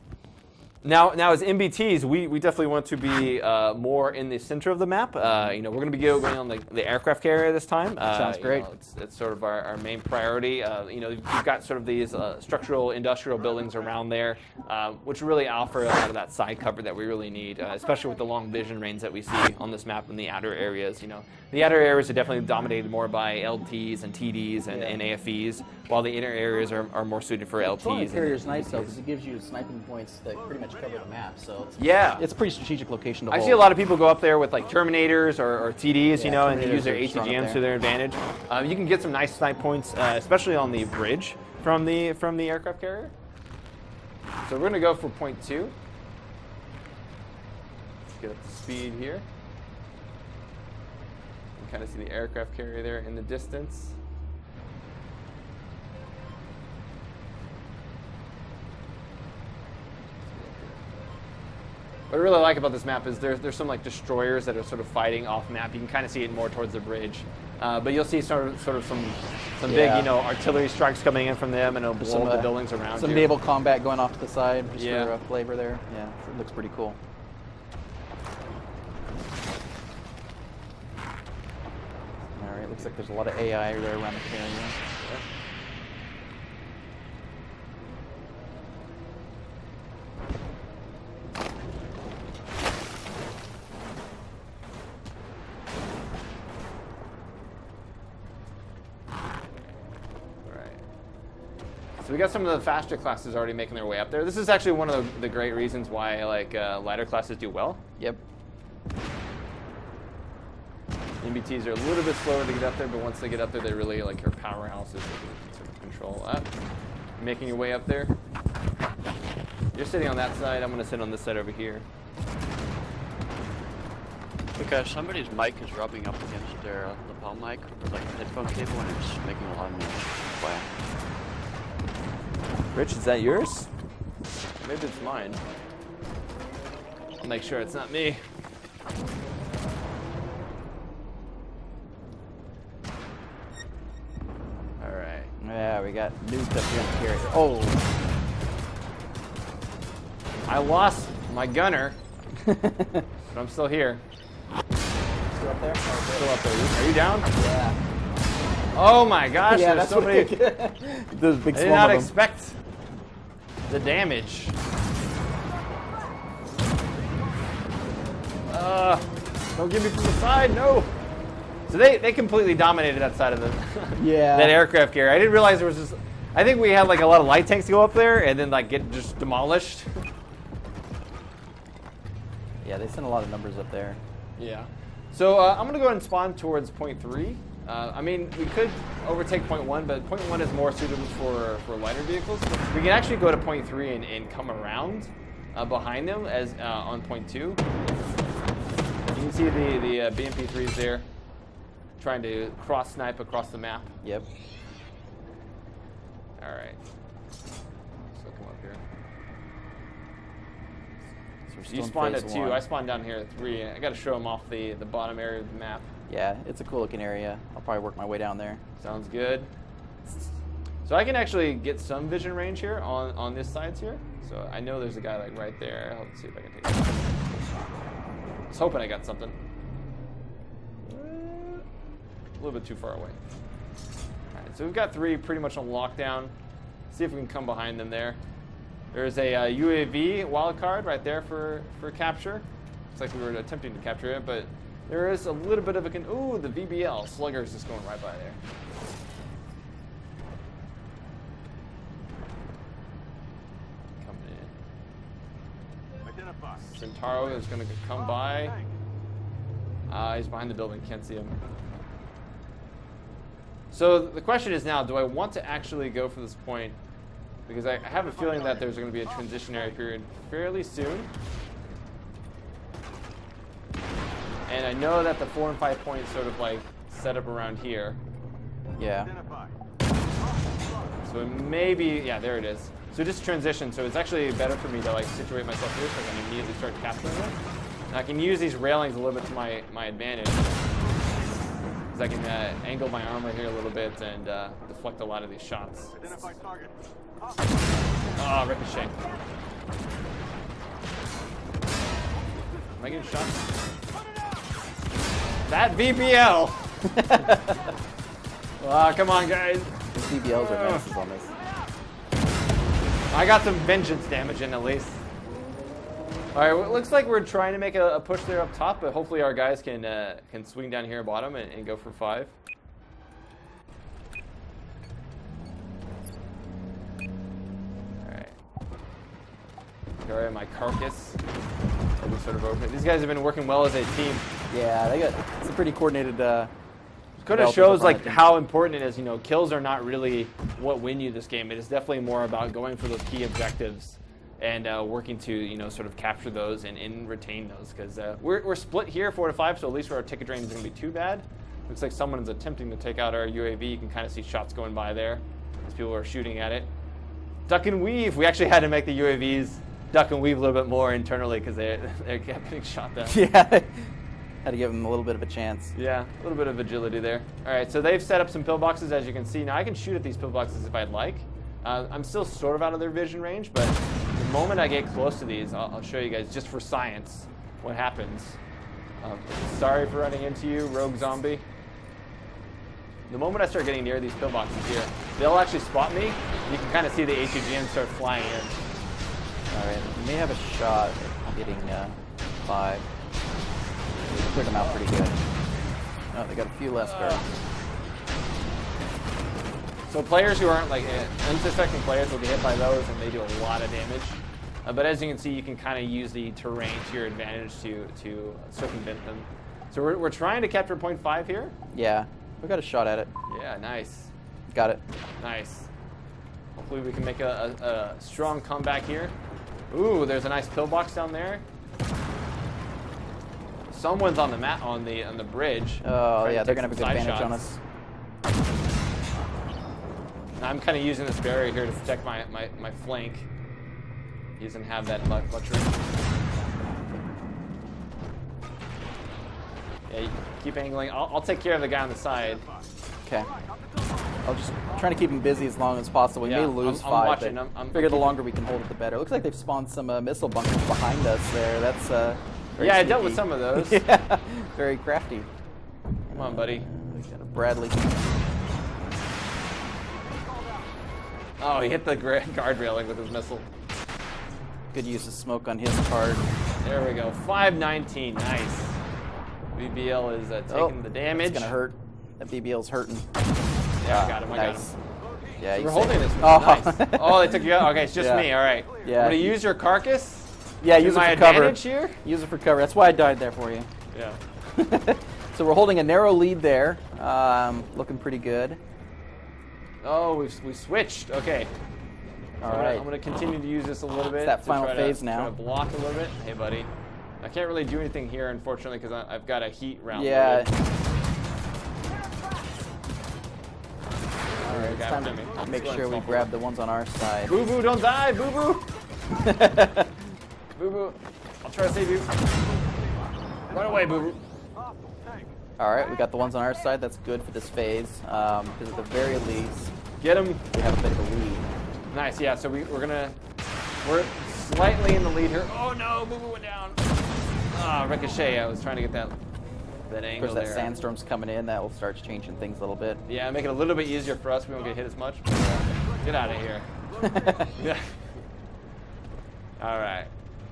Now as MBTs, we definitely want to be more in the center of the map. You know, we're going to be going on the aircraft carrier this time. Sounds great. You know, it's sort of our main priority. You know, you've got sort of these structural industrial buildings around there, which really offer a lot of that side cover that we really need, especially with the long vision range that we see on this map in the outer areas. You know, the outer areas are definitely dominated more by LTs and TDs and AFEs, while the inner areas are more suited for LTs. The carrier is nice though because it gives you sniping points that pretty much cover the map, so it's a pretty strategic location to I hold. see a lot of people go up there with like Terminators or TDs, you know, and they use their are strong up ATGMs there. to their advantage. You can get some nice snipe points, especially on the bridge from the aircraft carrier. So we're going to go for point 2. Let's get up to speed here. You can kind of see the aircraft carrier there in the distance. What I really like about this map is there's some like destroyers that are sort of fighting off map. You can kind of see it more towards the bridge, but you'll see sort of some big, you know, artillery strikes coming in from them, and it'll blow up the buildings around some you. naval combat going off to the side just Yeah. for flavor there. Yeah, it looks pretty cool. All right, looks like there's a lot of AI there around the carrier. So we got some of the faster classes already making their way up there. This is actually one of the great reasons why like lighter classes do well. Yep. MBTs are a little bit slower to get up there, but once they get up there, they really like your powerhouses. They can sort of control that. Making your way up there. You're sitting on that side. I'm going to sit on this side over here. Because somebody's mic is rubbing up against their lapel mic, or like headphone cable, and it's making a lot of noise. Wow. Rich, is that yours? Maybe it's mine. I'll make sure it's not me. All right. Yeah, we got nuked up here on the carrier. Oh, I lost my gunner, but I'm still here. Still up there? Still up there. Are you down? Yeah. Oh my gosh, Yeah, there's that's so many. There's a big I did swarm not of them. expect the damage. Don't get me from the side, no. So they completely dominated that side of the Yeah. that aircraft carrier. I didn't realize there was just. I think we had like a lot of light tanks go up there and then like get just demolished. yeah, they sent a lot of numbers up there. Yeah. So I'm gonna go ahead and spawn towards point 3. I mean, we could overtake point 1, but point 1 is more suitable for lighter vehicles. We can actually go to point 3 and come around behind them as on point 2. You can see the BMP-3s there trying to cross snipe across the map. Yep. All right. So come up here. So we're You still in spawned at phase 2. one. I spawned down here at 3. I got to show them off the bottom area of the map. Yeah, it's a cool looking area. I'll probably work my way down there. Sounds good. So I can actually get some vision range here on this sides here. So I know there's a guy like right there. Let's see if I can take it. I was hoping I got something. A little bit too far away. All right, so we've got 3 pretty much on lockdown. See if we can come behind them there. There's a UAV wildcard right there for capture. Looks like we were attempting to capture it, but there is a little bit of a... Ooh, the VBL. Slugger is just going right by there. Coming in. Identify. Centauro is going to come by. He's behind the building. Can't see him. So the question is now, do I want to actually go for this point? Because I have a feeling that there's going to be a transitionary period fairly soon. And I know that the 4 and 5 points sort of like set up around here. Yeah. Identify. So maybe, yeah, there it is. So just transition. So it's actually better for me to like situate myself here so I can immediately start capturing it. And I can use these railings a little bit to my advantage. Because I can angle my armor here a little bit and deflect a lot of these shots. Identify target. Oh, ricochet. Am I getting shot? That VBL! Oh, come on, guys. The CBLs are menaces on this. I got some vengeance damage in at least. All right, well, it looks like we're trying to make a push there up top, but hopefully our guys can swing down here bottom and go for 5. All right. Here I am, my carcass. I'll be sort of open. These guys have been working well as a team. Yeah, it's a pretty coordinated. Kind of developers shows are like finding. how important it is. You know, kills are not really what win you this game. It is definitely more about going for those key objectives and working to sort of capture those and retain those. Because we're split here 4 to 5, so at least our ticket drain isn't going to be too bad. Looks like someone's attempting to take out our UAV. You can kind of see shots going by there as people are shooting at it. Duck and weave. We actually had to make the UAVs duck and weave a little bit more internally because they kept getting shot down. Yeah. Had to give them a little bit of a chance. Yeah, a little bit of agility there. All right, so they've set up some pillboxes, as you can see. Now I can shoot at these pillboxes if I'd like. I'm still sort of out of their vision range, but the moment I get close to these, I'll show you guys, just for science, what happens. Sorry for running into you, rogue zombie. The moment I start getting near these pillboxes here, they'll actually spot me. You can kind of see the HUGN start flying in. All right, we may have a shot at getting 5. We cleared them out pretty good. Oh, they got a few less guards. So players who aren't like unsuspecting players will get hit by those, and they do a lot of damage. But as you can see, you can kind of use the terrain to your advantage to circumvent them. So we're trying to capture point 5 here. Yeah, we got a shot at it. Yeah, nice. Got it. Nice. Hopefully we can make a strong comeback here. Ooh, there's a nice pillbox down there. Someone's on the on the bridge. Oh trying yeah, to they're take gonna have a some good side advantage on shots. us. I'm kind of using this barrier here to protect my flank. He doesn't have that luxury. Yeah, you keep angling. I'll take care of the guy on the side. Okay. I'll just trying to keep him busy as long as possible. We Yeah, may lose I'm 5. watching. But I'm figure the longer we can hold it, the better. Looks like they've spawned some missile bunkers behind us there. That's very Yeah, I dealt with sneaky. some of those. Yeah, very crafty. Come on, buddy. We got a Bradley. Oh, he hit the guard railing with his missile. Good use of smoke on his part. There we go. 519. Nice. BBL is taking the damage. It's gonna hurt. That BBL's hurting. Yeah, I got him. I got Nice. him. Yeah, So you we're saved holding it. this. Oh. Nice. Oh, they took you out. Okay, it's just Yeah. me. All right. Yeah. I'm gonna use your carcass. Yeah, to use it my for cover. advantage here. Use it for cover. That's why I died there for you. Yeah. So we're holding a narrow lead there. Looking pretty good. Oh, we switched. Okay. All I'm right. gonna continue to use this a little bit. that to final try phase to, now. Try to block a little bit. Hey, buddy. I can't really do anything here, unfortunately, because I've got a heat round. Yeah. loaded. All right, it's Got time him. to Let's make go and sure we small grab the ones on our side. Boo Boo, don't die, Boo Boo. Boo Boo, I'll try to save you. Run away, Boo Boo. All right, we got the ones on our side. That's good for this phase. Because at the very least, Get him. we have a bit of a lead. Nice. Yeah. So we're slightly in the lead here. Oh no, Boo Boo went down. Ah, ricochet. I was trying to get that Of angle course, that there. sandstorm's coming in. That will start changing things a little bit. Yeah, make it a little bit easier for us. We won't get hit as much. Get out of here. Yeah. All right.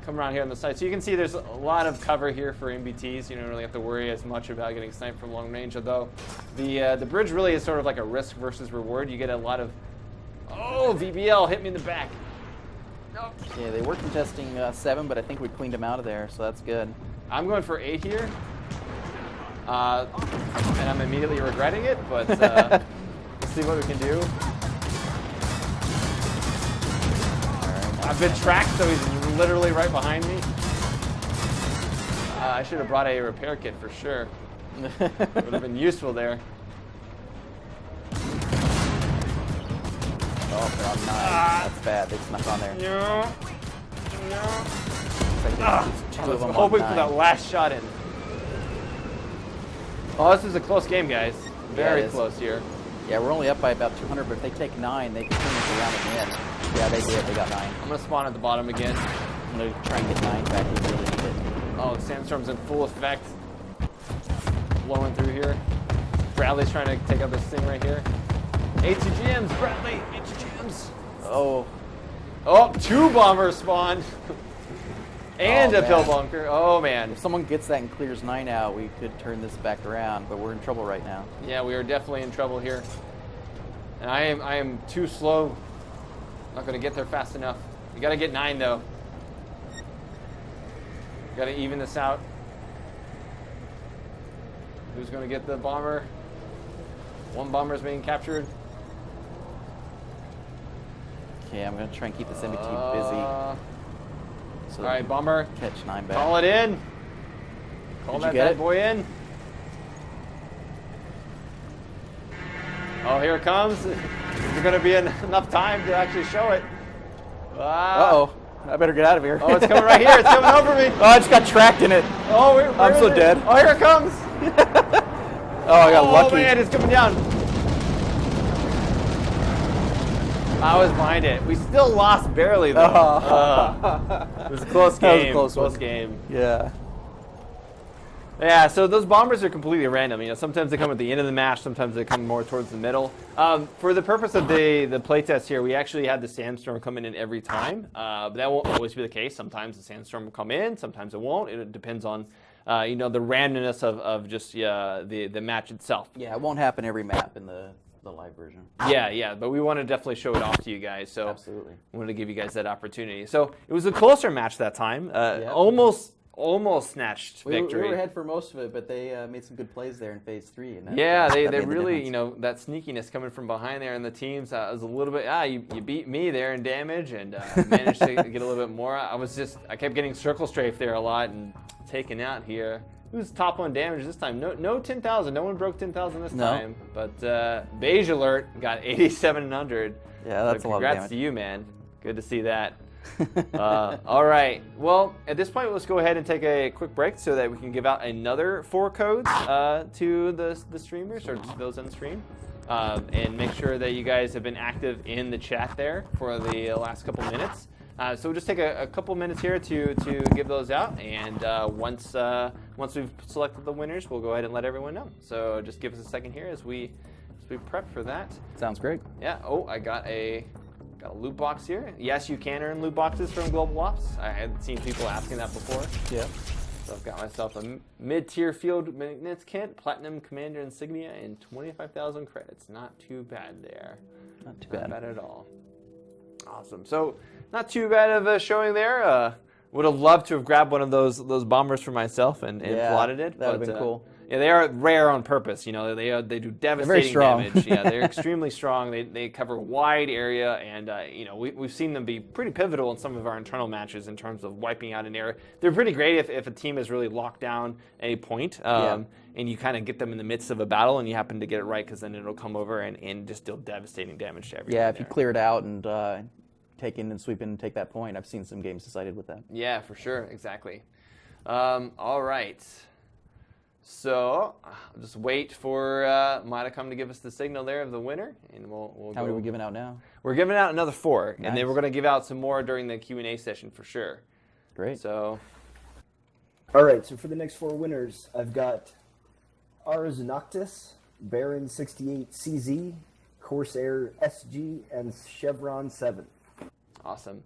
Come around here on the side. So you can see there's a lot of cover here for MBTs. You don't really have to worry as much about getting sniped from long range, although the bridge really is sort of like a risk versus reward. You get a lot of... Oh, VBL hit me in the back. Nope. Yeah, they were contesting 7, but I think we cleaned them out of there, so that's good. I'm going for 8 here. And I'm immediately regretting it, but let's see what we can do. I've been tracked, so he's literally right behind me. I should have brought a repair kit for sure. Would have been useful there. Oh, they're on 9. That's bad. They snuck on there. No. No. Looks like there's 2 I of was them hoping on for 9. that last shot in. Oh, this is a close game, guys. Very it is. close here. Yeah, we're only up by about 200, but if they take 9, they can turn this around again. Yeah, they did. They got 9. I'm going to spawn at the bottom again. I'm going to try and get 9 back. They really need it. Oh, the sandstorm's in full effect. Blowing through here. Bradley's trying to take out this thing right here. ATGMs, Bradley, ATGMs. Oh, Oh, 2 bombers spawned. And Oh, a pill man. bunker. Oh, man. if someone gets that and clears 9 out, we could turn this back around, but we're in trouble right now. Yeah, we are definitely in trouble here. And I am too slow. Not going to get there fast enough. You got to get 9, though. Got to even this out. Who's going to get the bomber? 1 bomber is being captured. Okay, I'm going to try and keep this MBT busy. So All right, bomber. catch 9 back. Call it in. Call Did you that get bad it? boy in. Oh, here it comes. Is there going to be enough time to actually show it? Ah. Uh-oh. I better get out of here. Oh, it's coming right here. It's coming over me. Oh, I just got tracked in it. Oh, where I'm is so it? dead. Oh, here it comes. Oh, I got lucky. Oh, man, it's coming down. I was behind it. We still lost barely, though. It was a close That was a game. close one. Game. Yeah. Yeah, so those bombers are completely random. You know, sometimes they come at the end of the match, sometimes they come more towards the middle. For the purpose of the playtest here, we actually had the sandstorm coming in every time, but that won't always be the case. Sometimes the sandstorm will come in, sometimes it won't. It depends on, you know, the randomness of just the match itself. Yeah, it won't happen every map in the the live version. Yeah, but we want to definitely show it off to you guys. So Absolutely. I wanted to give you guys that opportunity. So it was a closer match that time. Yep. Almost snatched We victory. were ahead for most of it, but they made some good plays there in phase 3. And Yeah, they made the really, difference. that sneakiness coming from behind there in the teams was a little bit, you beat me there in damage and managed to get a little bit more. I kept getting circle strafe there a lot and taken out here. Who's top on damage this time? No 10,000. No one broke 10,000 this time. But Beige Alert got 8,700. Yeah, that's a lot of Congrats damage. to you, man. Good to see that. All right. Well, at this point, let's go ahead and take a quick break so that we can give out another 4 codes to the streamers or to those on stream. And make sure that you guys have been active in the chat there for the last couple minutes. So we'll just take a couple minutes here to give those out, and once we've selected the winners, we'll go ahead and let everyone know. So just give us a second here as we prep for that. Sounds great. Yeah. Oh, I got a loot box here. Yes, you can earn loot boxes from Global Ops. I had seen people asking that before. Yeah. So I've got myself a mid-tier field maintenance kit, platinum commander insignia, and 25,000 credits. Not too bad there. Not too bad. Not bad at all. Awesome. So not too bad of a showing there. Would have loved to have grabbed one of those bombers for myself and plotted it. That would have been cool. Yeah, they are rare on purpose. They do devastating strong. damage. Yeah, they're extremely strong. They cover a wide area, and we've seen them be pretty pivotal in some of our internal matches in terms of wiping out an area. They're pretty great if a team is really locked down a point, and you kind of get them in the midst of a battle, and you happen to get it right, because then it'll come over and just deal devastating damage to everyone. Yeah, if you clear it out and take in and sweep in and take that point, I've seen some games decided with that. Yeah, for sure, exactly. All right. So I'll just wait for Modicom to give us the signal there of the winner, and we'll How go. many are we giving out now? We're giving out another 4, and then Nice. we're going to give out some more during the Q&A session for sure. Great. So All right, so for the next 4 winners, I've got Ars Noctis, Baron 68 CZ, Corsair SG, and Chevron 7. awesome.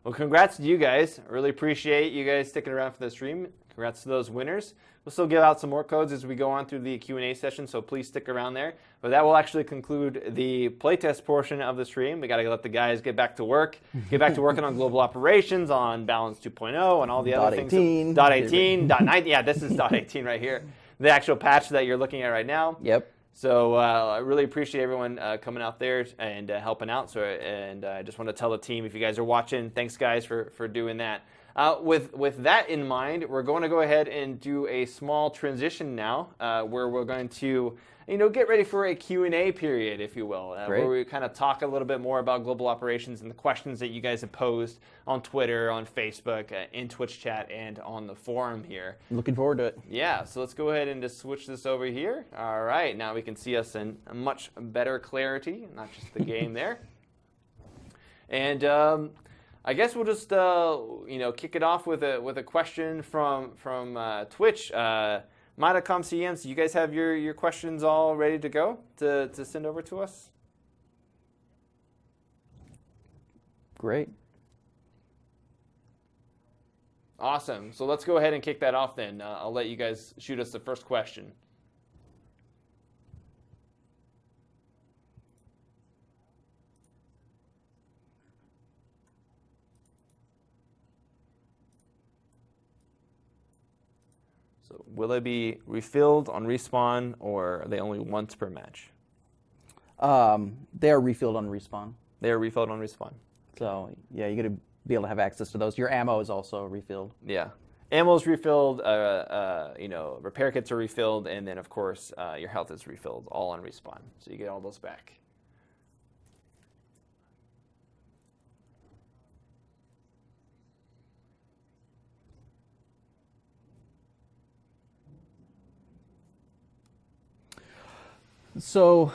Well, congrats to you guys. I really appreciate you guys sticking around for the stream. Congrats to those winners. We'll still give out some more codes as we go on through the Q&A session, so please stick around there. But that will actually conclude the playtest portion of the stream. We got to let the guys get back to work, working on global operations, on Balance 2.0, and all the other things. .18. .18, .9. Yeah, this is .18 right here. The actual patch that you're looking at right now. Yep. So I really appreciate everyone coming out there and helping out. So I just want to tell the team, if you guys are watching, thanks guys for doing that. With that in mind, we're going to go ahead and do a small transition now, where we're going to get ready for a Q&A period, if you will, where we kind of talk a little bit more about global operations and the questions that you guys have posed on Twitter, on Facebook, in Twitch chat, and on the forum here. Looking forward to it. Yeah, so let's go ahead and just switch this over here. All right, now we can see us in much better clarity, not just the game there. And I guess we'll just kick it off with a question from Twitch. Modicom CMs, you guys have your questions all ready to go to send over to us? Great. Awesome. So let's go ahead and kick that off then. I'll let you guys shoot us the first question. So will they be refilled on respawn, or are they only once per match? They are refilled on respawn. They are refilled on respawn. So, yeah, you're going to be able to have access to those. Your ammo is also refilled. Yeah. Ammo's refilled, repair kits are refilled, and then, of course, your health is refilled, all on respawn. So you get all those back. So,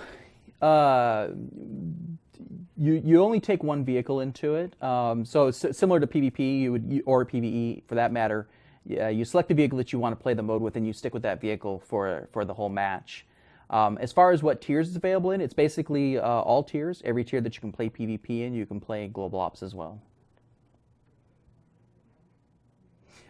you only take one vehicle into it. So similar to PvP, or PvE for that matter. You select the vehicle that you want to play the mode with, and you stick with that vehicle for the whole match. As far as what tiers is available in, it's basically all tiers. Every tier that you can play PvP in, you can play Global Ops as well.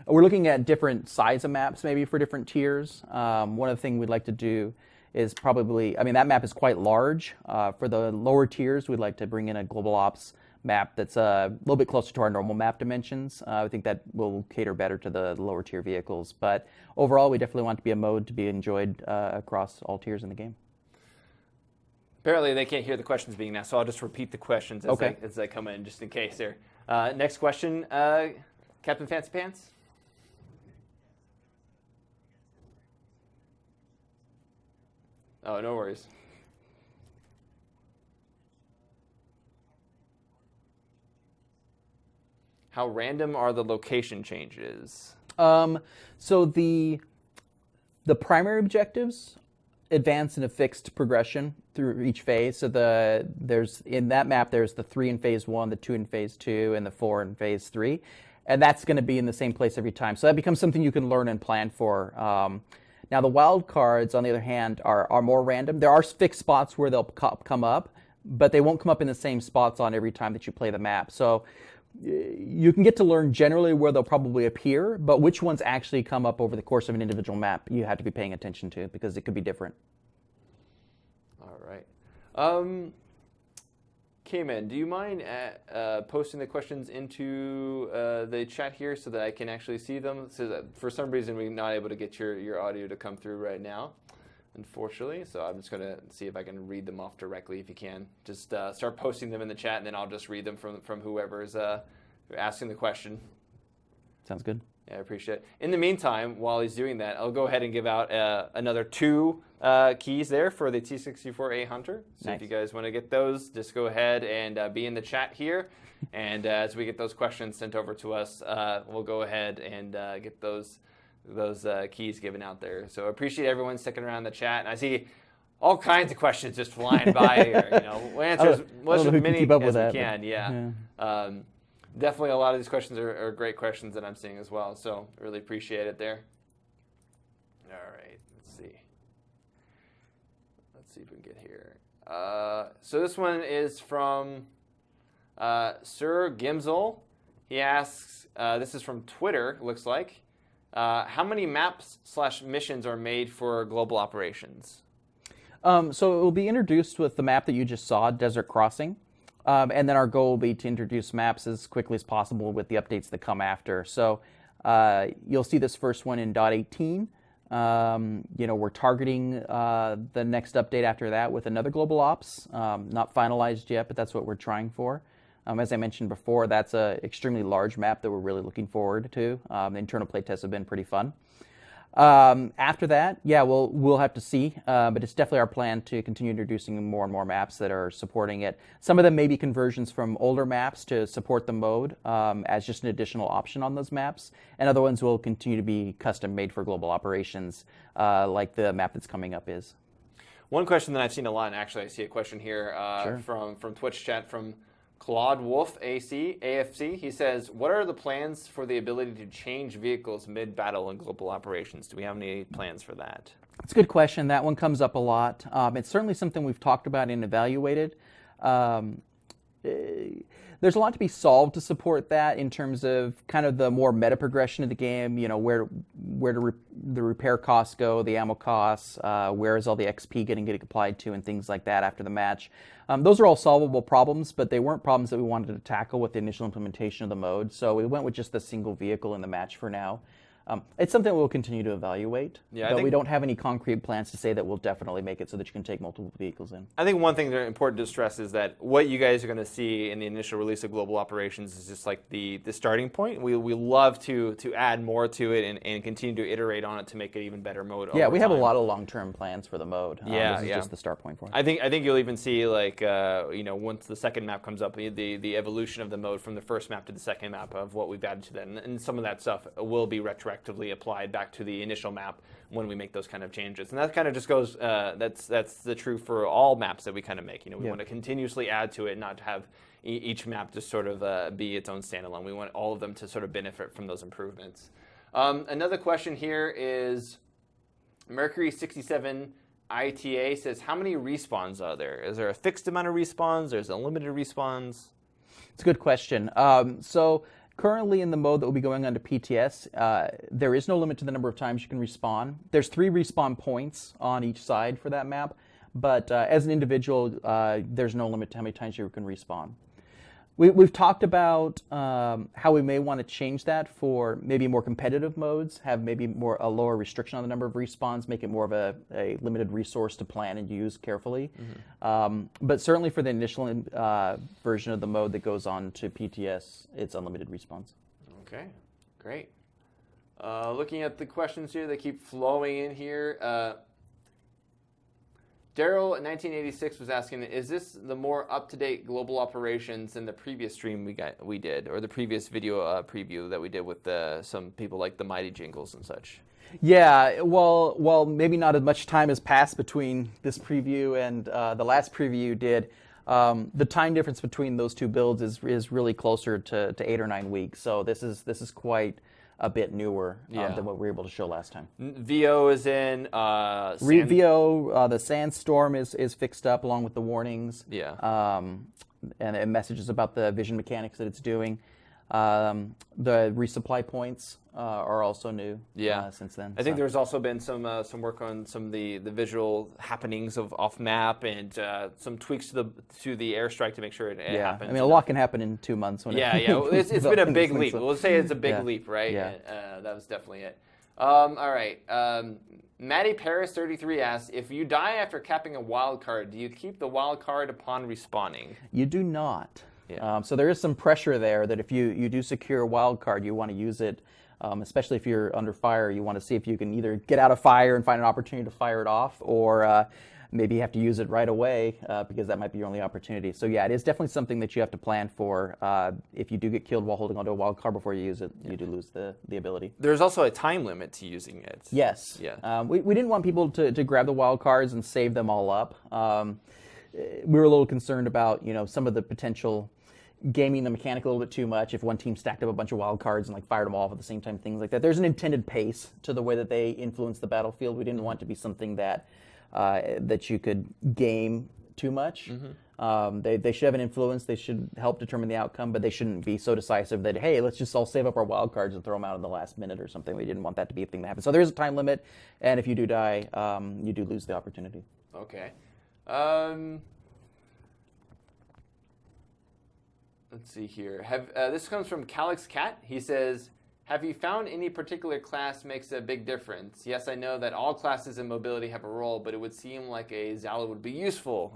We're looking at different size of maps maybe for different tiers. One of the things we'd like to do is probably, I mean, that map is quite large. For the lower tiers, we'd like to bring in a global ops map that's a little bit closer to our normal map dimensions. I think that will cater better to the lower tier vehicles. But overall, we definitely want it to be a mode to be enjoyed across all tiers in the game. Apparently, they can't hear the questions being asked, so I'll just repeat the questions as they come in, just in case there. Next question, Captain Fancy Pants? Oh, no worries. How random are the location changes? So the primary objectives advance in a fixed progression through each phase. So in that map, there's the 3 in phase 1, the 2 in phase 2, and the 4 in phase 3. And that's going to be in the same place every time. So that becomes something you can learn and plan for. Now, the wild cards, on the other hand, are more random. There are fixed spots where they'll come up, but they won't come up in the same spots on every time that you play the map. So you can get to learn generally where they'll probably appear, but which ones actually come up over the course of an individual map, you have to be paying attention to because it could be different. All right. Cayman, do you mind posting the questions into the chat here so that I can actually see them? So that for some reason we're not able to get your audio to come through right now, unfortunately. So I'm just going to see if I can read them off directly if you can. Just start posting them in the chat, and then I'll just read them from whoever's asking the question. Sounds good. Yeah, I appreciate it. In the meantime, while he's doing that, I'll go ahead and give out another 2 keys there for the T64A Hunter. So Nice. if you guys want to get those, just go ahead and be in the chat here. And as we get those questions sent over to us, we'll go ahead and get those keys given out there. So I appreciate everyone sticking around in the chat. And I see all kinds of questions just flying by here. We'll answer as many as we can. Yeah. Definitely a lot of these questions are great questions that I'm seeing as well. So really appreciate it there. All right, let's see. Let's see if we can get here. So this one is from Sir Gimzel. He asks, this is from Twitter, it looks like. How many maps/missions are made for global operations? So it will be introduced with the map that you just saw, Desert Crossing. And then our goal will be to introduce maps as quickly as possible with the updates that come after. So you'll see this first one in .18. We're targeting the next update after that with another global ops. Not finalized yet, but that's what we're trying for. As I mentioned before, that's an extremely large map that we're really looking forward to. The internal playtests have been pretty fun. After that, we'll have to see, but it's definitely our plan to continue introducing more and more maps that are supporting it. Some of them may be conversions from older maps to support the mode as just an additional option on those maps, and other ones will continue to be custom made for global operations, like the map that's coming up is. One question that I've seen a lot, and actually I see a question here from Twitch chat from Claude Wolf AFC. He says, what are the plans for the ability to change vehicles mid-battle in global operations? Do we have any plans for that? It's a good question. That one comes up a lot. It's certainly something we've talked about and evaluated. There's a lot to be solved to support that in terms of kind of the more meta progression of the game, where do the repair costs go, the ammo costs, where is all the XP getting applied to, and things like that after the match. Those are all solvable problems, but they weren't problems that we wanted to tackle with the initial implementation of the mode, so we went with just the single vehicle in the match for now. It's something we'll continue to evaluate, but we don't have any concrete plans to say that we'll definitely make it so that you can take multiple vehicles in. I think one thing that's important to stress is that what you guys are going to see in the initial release of Global Operations is just like the starting point. We love to add more to it and continue to iterate on it to make it even better mode. Yeah, we have a lot of long-term plans for the mode. This is just the start point for it. I think you'll even see once the second map comes up, the evolution of the mode from the first map to the second map of what we've added to that, and some of that stuff will be retroactively applied back to the initial map when we make those kind of changes. And that kind of just goes, that's the true for all maps that we kind of make. We want to continuously add to it, not have each map just sort of be its own standalone. We want all of them to sort of benefit from those improvements. Another question here is Mercury 67 ITA says, how many respawns are there? Is there a fixed amount of respawns? There's unlimited respawns? It's a good question. So Currently in the mode that will be going on to PTS, there is no limit to the number of times you can respawn. There's 3 respawn points on each side for that map, but as an individual, there's no limit to how many times you can respawn. We've talked about how we may want to change that for maybe more competitive modes, have maybe a lower restriction on the number of respawns, make it more of a limited resource to plan and use carefully. But certainly for the initial version of the mode that goes on to PTS, it's unlimited respawns. Okay, great. Looking at the questions here, they keep flowing in here. Daryl in 1986 was asking, is this the more up-to-date global operations than the previous stream we did, or the previous video preview that we did with some people like the Mighty Jingles and such? Yeah, well, maybe not as much time has passed between this preview and the last preview you did. The time difference between those 2 builds is really closer to 8 or 9 weeks. So this is quite a bit newer than what we were able to show last time. VO is in. VO, the sandstorm is fixed up along with the warnings. Yeah. And messages about the vision mechanics that it's doing. The resupply points are also new since then. I think there's also been some work on some of the visual happenings of off map and some tweaks to the airstrike to make sure it happens. I mean, a lot can happen in 2 months. It's been a big leap. So. We'll say it's a big leap, right? Yeah. That was definitely it. All right. Maddie Paris 33 asks, if you die after capping a wild card, do you keep the wild card upon respawning? You do not. Yeah. So there is some pressure there that if you do secure a wild card, you want to use it, especially if you're under fire. You want to see if you can either get out of fire and find an opportunity to fire it off, or maybe you have to use it right away because that might be your only opportunity. So yeah, it is definitely something that you have to plan for. If you do get killed while holding onto a wild card before you use it, you do lose the ability. There's also a time limit to using it. Yes. Yeah. We didn't want people to grab the wild cards and save them all up. We were a little concerned about some of the potential gaming the mechanic a little bit too much if one team stacked up a bunch of wild cards and fired them all off at the same time, things like that. There's an intended pace to the way that they influence the battlefield. We didn't want it to be something that you could game too much. They should have an influence. They should help determine the outcome, but they shouldn't be so decisive that, hey, let's just all save up our wild cards and throw them out in the last minute or something. We didn't want that to be a thing that happened. So there is a time limit, and if you do die, you do lose the opportunity. Okay. Let's see here. This comes from Calix Cat. He says, have you found any particular class makes a big difference? Yes, I know that all classes in mobility have a role, but it would seem like a Zala would be useful! !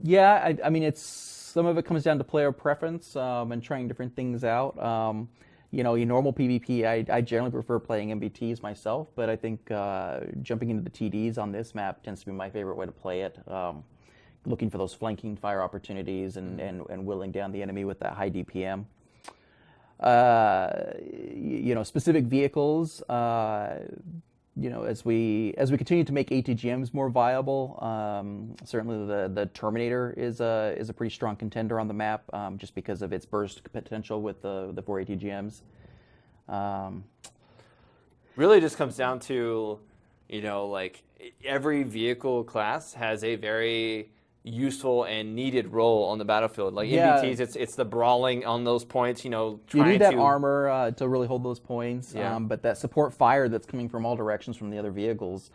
Yeah, I mean, some of it comes down to player preference and trying different things out. In normal PvP, I generally prefer playing MBTs myself, but I think jumping into the TDs on this map tends to be my favorite way to play it. Looking for those flanking fire opportunities and willing down the enemy with that high DPM. Specific vehicles. As we continue to make ATGMs more viable, certainly the Terminator is a pretty strong contender on the map, just because of its burst potential with the 4 ATGMs. Really just comes down to, every vehicle class has a very useful and needed role on the battlefield. MBTs, it's the brawling on those points, you need that armor to really hold those points, Yeah. But that support fire that's coming from all directions from the other vehicles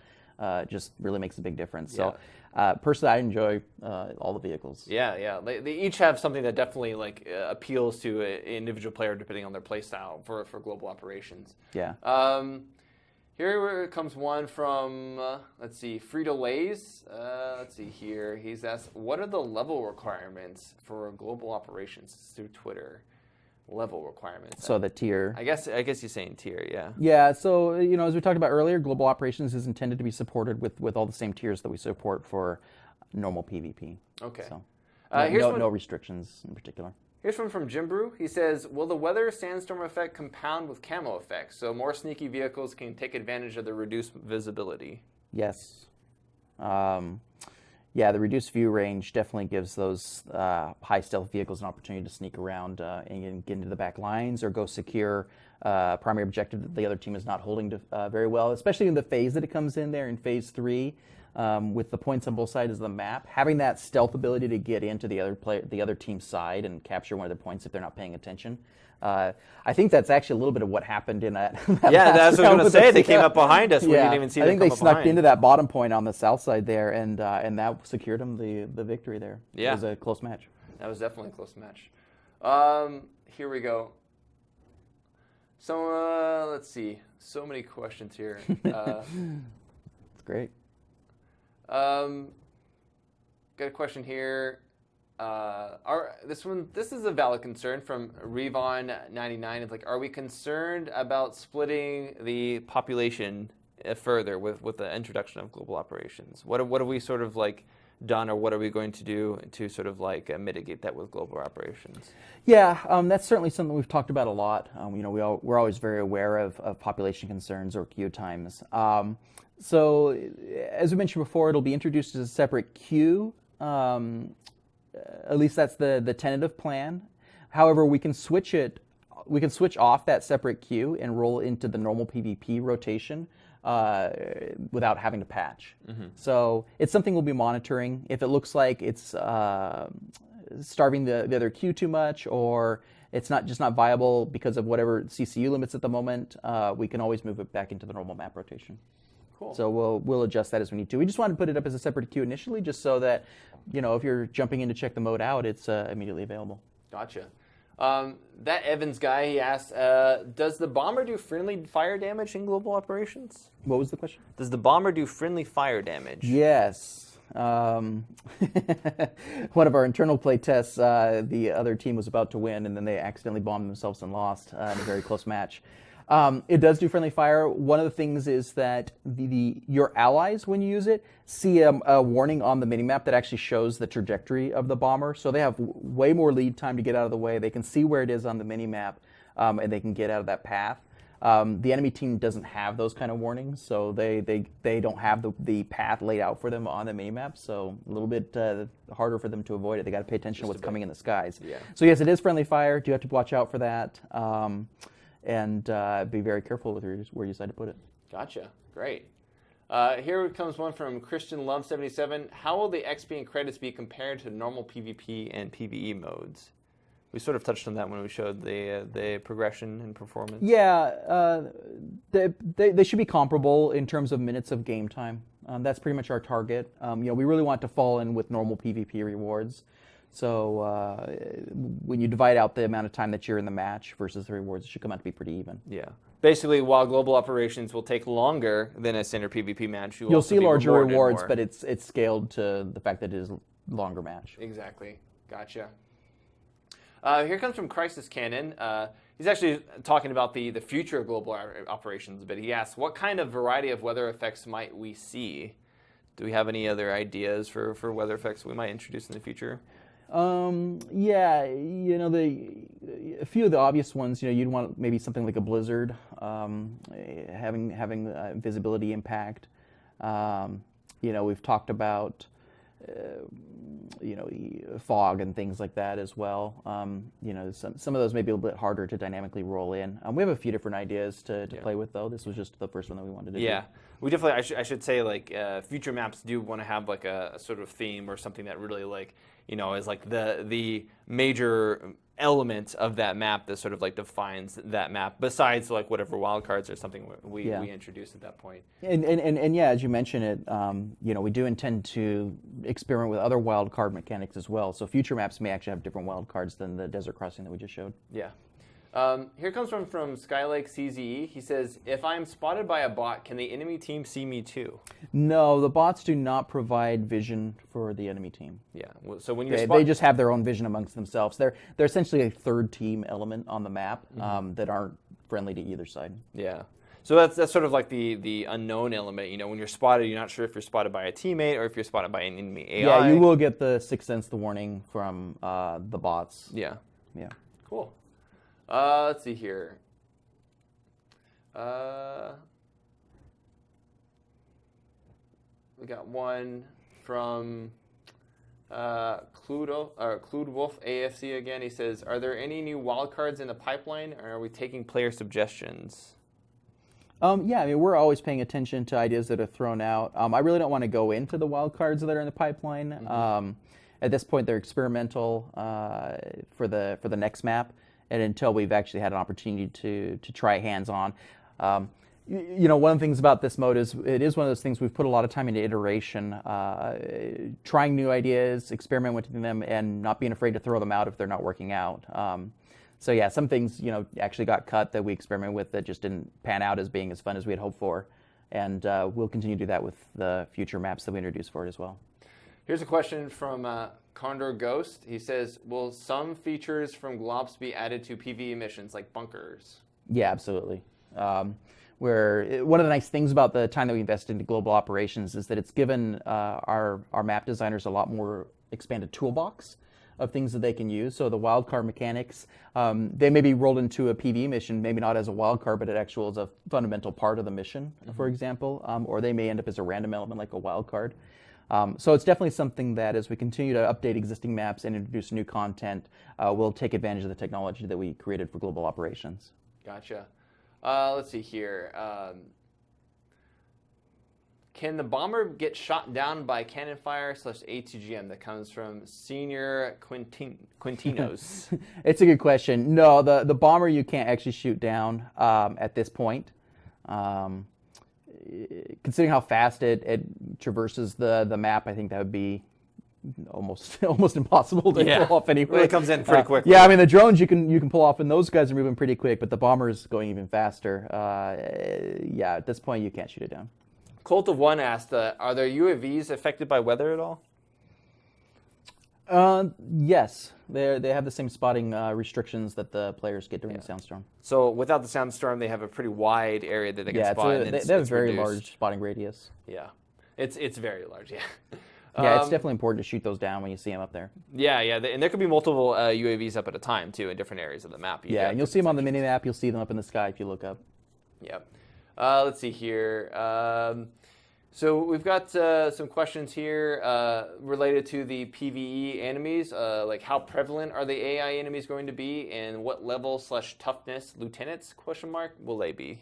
just really makes a big difference. Yeah. So personally, I enjoy all the vehicles. Yeah. They each have something that definitely appeals to an individual player depending on their play style for global operations. Yeah. Here comes one from, Frito-Lay's. Let's see here. He's asked, what are the level requirements for global operations? It's through Twitter. Level requirements. So the tier. I guess you're saying tier, yeah. Yeah, so, as we talked about earlier, global operations is intended to be supported with all the same tiers that we support for normal PvP. Okay. So no restrictions in particular. Here's one from Jim Brew. He says, will the weather sandstorm effect compound with camo effects so more sneaky vehicles can take advantage of the reduced visibility? Yes. The reduced view range definitely gives those high stealth vehicles an opportunity to sneak around and get into the back lines or go secure primary objective that the other team is not holding very well, especially in the phase that it comes in there in phase 3. with the points on both sides of the map, having that stealth ability to get into the other team's side and capture one of their points if they're not paying attention. I think that's actually a little bit of what happened in that. Yeah, that's what I was going to say. They came up behind us. We didn't even see them I think come they up snuck behind. into that bottom point on the south side there, and that secured them the victory there. Yeah. It was a close match. That was definitely a close match. Here we go. So let's see. So many questions here. It's great. Got a question here. This is a valid concern from Revon99. It's like, are we concerned about splitting the population further with the introduction of global operations? What have we sort of like done, or what are we going to do to sort of like mitigate that with global operations? Yeah, that's certainly something we've talked about a lot. We're always very aware of population concerns or queue times. So, as we mentioned before, it'll be introduced as a separate queue. At least that's the tentative plan. However, we can switch off that separate queue and roll into the normal PvP rotation without having to patch. Mm-hmm. So it's something we'll be monitoring. If it looks like it's starving the other queue too much, or it's not viable because of whatever CCU limits at the moment, we can always move it back into the normal map rotation. Cool. So we'll adjust that as we need to. We just wanted to put it up as a separate queue initially, just so that if you're jumping in to check the mode out, it's immediately available. Gotcha. That Evans guy, he asked, does the bomber do friendly fire damage in global operations? What was the question? Does the bomber do friendly fire damage? Yes. One of our internal play tests, the other team was about to win, and then they accidentally bombed themselves and lost in a very close match. It does do friendly fire. One of the things is that your allies, when you use it, see a warning on the minimap that actually shows the trajectory of the bomber. So they have way more lead time to get out of the way. They can see where it is on the minimap, and they can get out of that path. The enemy team doesn't have those kind of warnings, so they don't have the path laid out for them on the minimap. So a little bit harder for them to avoid it. They got to pay attention to what's coming in the skies. Yeah. So yes, it is friendly fire. Do have to watch out for that. And be very careful with where you decide to put it. Gotcha. Great. Here comes one from Christian Love 77. How will the XP and credits be compared to normal PvP and PvE modes? We sort of touched on that when we showed the progression and performance. Yeah, they should be comparable in terms of minutes of game time. That's pretty much our target. We really want to fall in with normal PvP rewards. So when you divide out the amount of time that you're in the match versus the rewards, it should come out to be pretty even. Yeah. Basically, while global operations will take longer than a standard PvP match, you'll see larger rewards, more. But it's scaled to the fact that it is a longer match. Exactly. Gotcha. Here comes from Crisis Cannon. He's actually talking about the future of global operations, but he asks, what kind of variety of weather effects might we see? Do we have any other ideas for weather effects we might introduce in the future? Yeah, a few of the obvious ones, you'd want maybe something like a blizzard, having visibility impact. We've talked about, fog and things like that as well. Some of those may be a little bit harder to dynamically roll in. We have a few different ideas to play with, though. This was just the first one that we wanted to do. Yeah, we definitely, I should say, like, future maps do want to have like a sort of theme or something that really is like the major element of that map that sort of like defines that map, besides like whatever wildcards or something we introduce at that point. And yeah, as you mentioned it, we do intend to experiment with other wildcard mechanics as well. So future maps may actually have different wildcards than the Desert Crossing that we just showed. Yeah. Here comes from Skylake CZE. He says, if I'm spotted by a bot, can the enemy team see me too? No, the bots do not provide vision for the enemy team. Yeah, so when you're they just have their own vision amongst themselves. They're essentially a third team element on the map that aren't friendly to either side. Yeah. So that's sort of like the unknown element. When you're spotted, you're not sure if you're spotted by a teammate or if you're spotted by an enemy AI. Yeah, you will get the sixth sense, the warning from the bots. Yeah. Yeah. Cool. Let's see here. We got one from Clued Wolf AFC again. He says, are there any new wildcards in the pipeline, or are we taking player suggestions? Yeah, I mean, we're always paying attention to ideas that are thrown out. I really don't want to go into the wild cards that are in the pipeline. At this point, they're experimental for the next map, and until we've actually had an opportunity to try it hands-on. One of the things about this mode is it is one of those things we've put a lot of time into iteration, trying new ideas, experimenting with them, and not being afraid to throw them out if they're not working out. So yeah, some things actually got cut that we experimented with that just didn't pan out as being as fun as we had hoped for, and we'll continue to do that with the future maps that we introduce for it as well. Here's a question from Condor Ghost. He says, will some features from Glops be added to PvE missions like bunkers? Yeah, absolutely. One of the nice things about the time that we invested into global operations is that it's given our map designers a lot more expanded toolbox of things that they can use. So the wildcard mechanics, they may be rolled into a PvE mission, maybe not as a wildcard, but it actually is a fundamental part of the mission, for example, or they may end up as a random element like a wildcard. So it's definitely something that as we continue to update existing maps and introduce new content, we'll take advantage of the technology that we created for global operations. Gotcha. Let's see here. Can the bomber get shot down by cannon fire /A2GM? That comes from Senior Quintinos. It's a good question. No, the bomber you can't actually shoot down at this point. Considering how fast it traverses the map, I think that would be almost impossible to pull off anyway. Well, it comes in pretty quick. Yeah, I mean the drones you can pull off, and those guys are moving pretty quick, but the bomber's going even faster. Yeah, at this point you can't shoot it down. Cult of One asked, are their UAVs affected by weather at all? Yes, they have the same spotting restrictions that the players get during the Soundstorm. So without the Soundstorm, they have a pretty wide area that they can spot. They have a very large spotting radius. Yeah, it's very large. Yeah. Yeah, it's definitely important to shoot those down when you see them up there. Yeah, and there could be multiple UAVs up at a time too in different areas of the map. Yeah, and you'll see them on the mini map. You'll see them up in the sky if you look up. Yep. Let's see here. So we've got some questions here related to the PvE enemies. Like how prevalent are the AI enemies going to be, and what level / toughness lieutenants ? Will they be?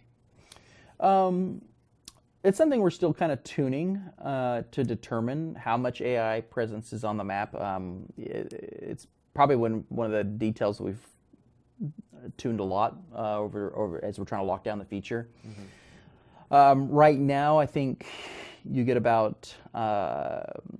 It's something we're still kind of tuning to determine how much AI presence is on the map. It's probably one of the details that we've tuned a lot over as we're trying to lock down the feature. Right now, I think you get about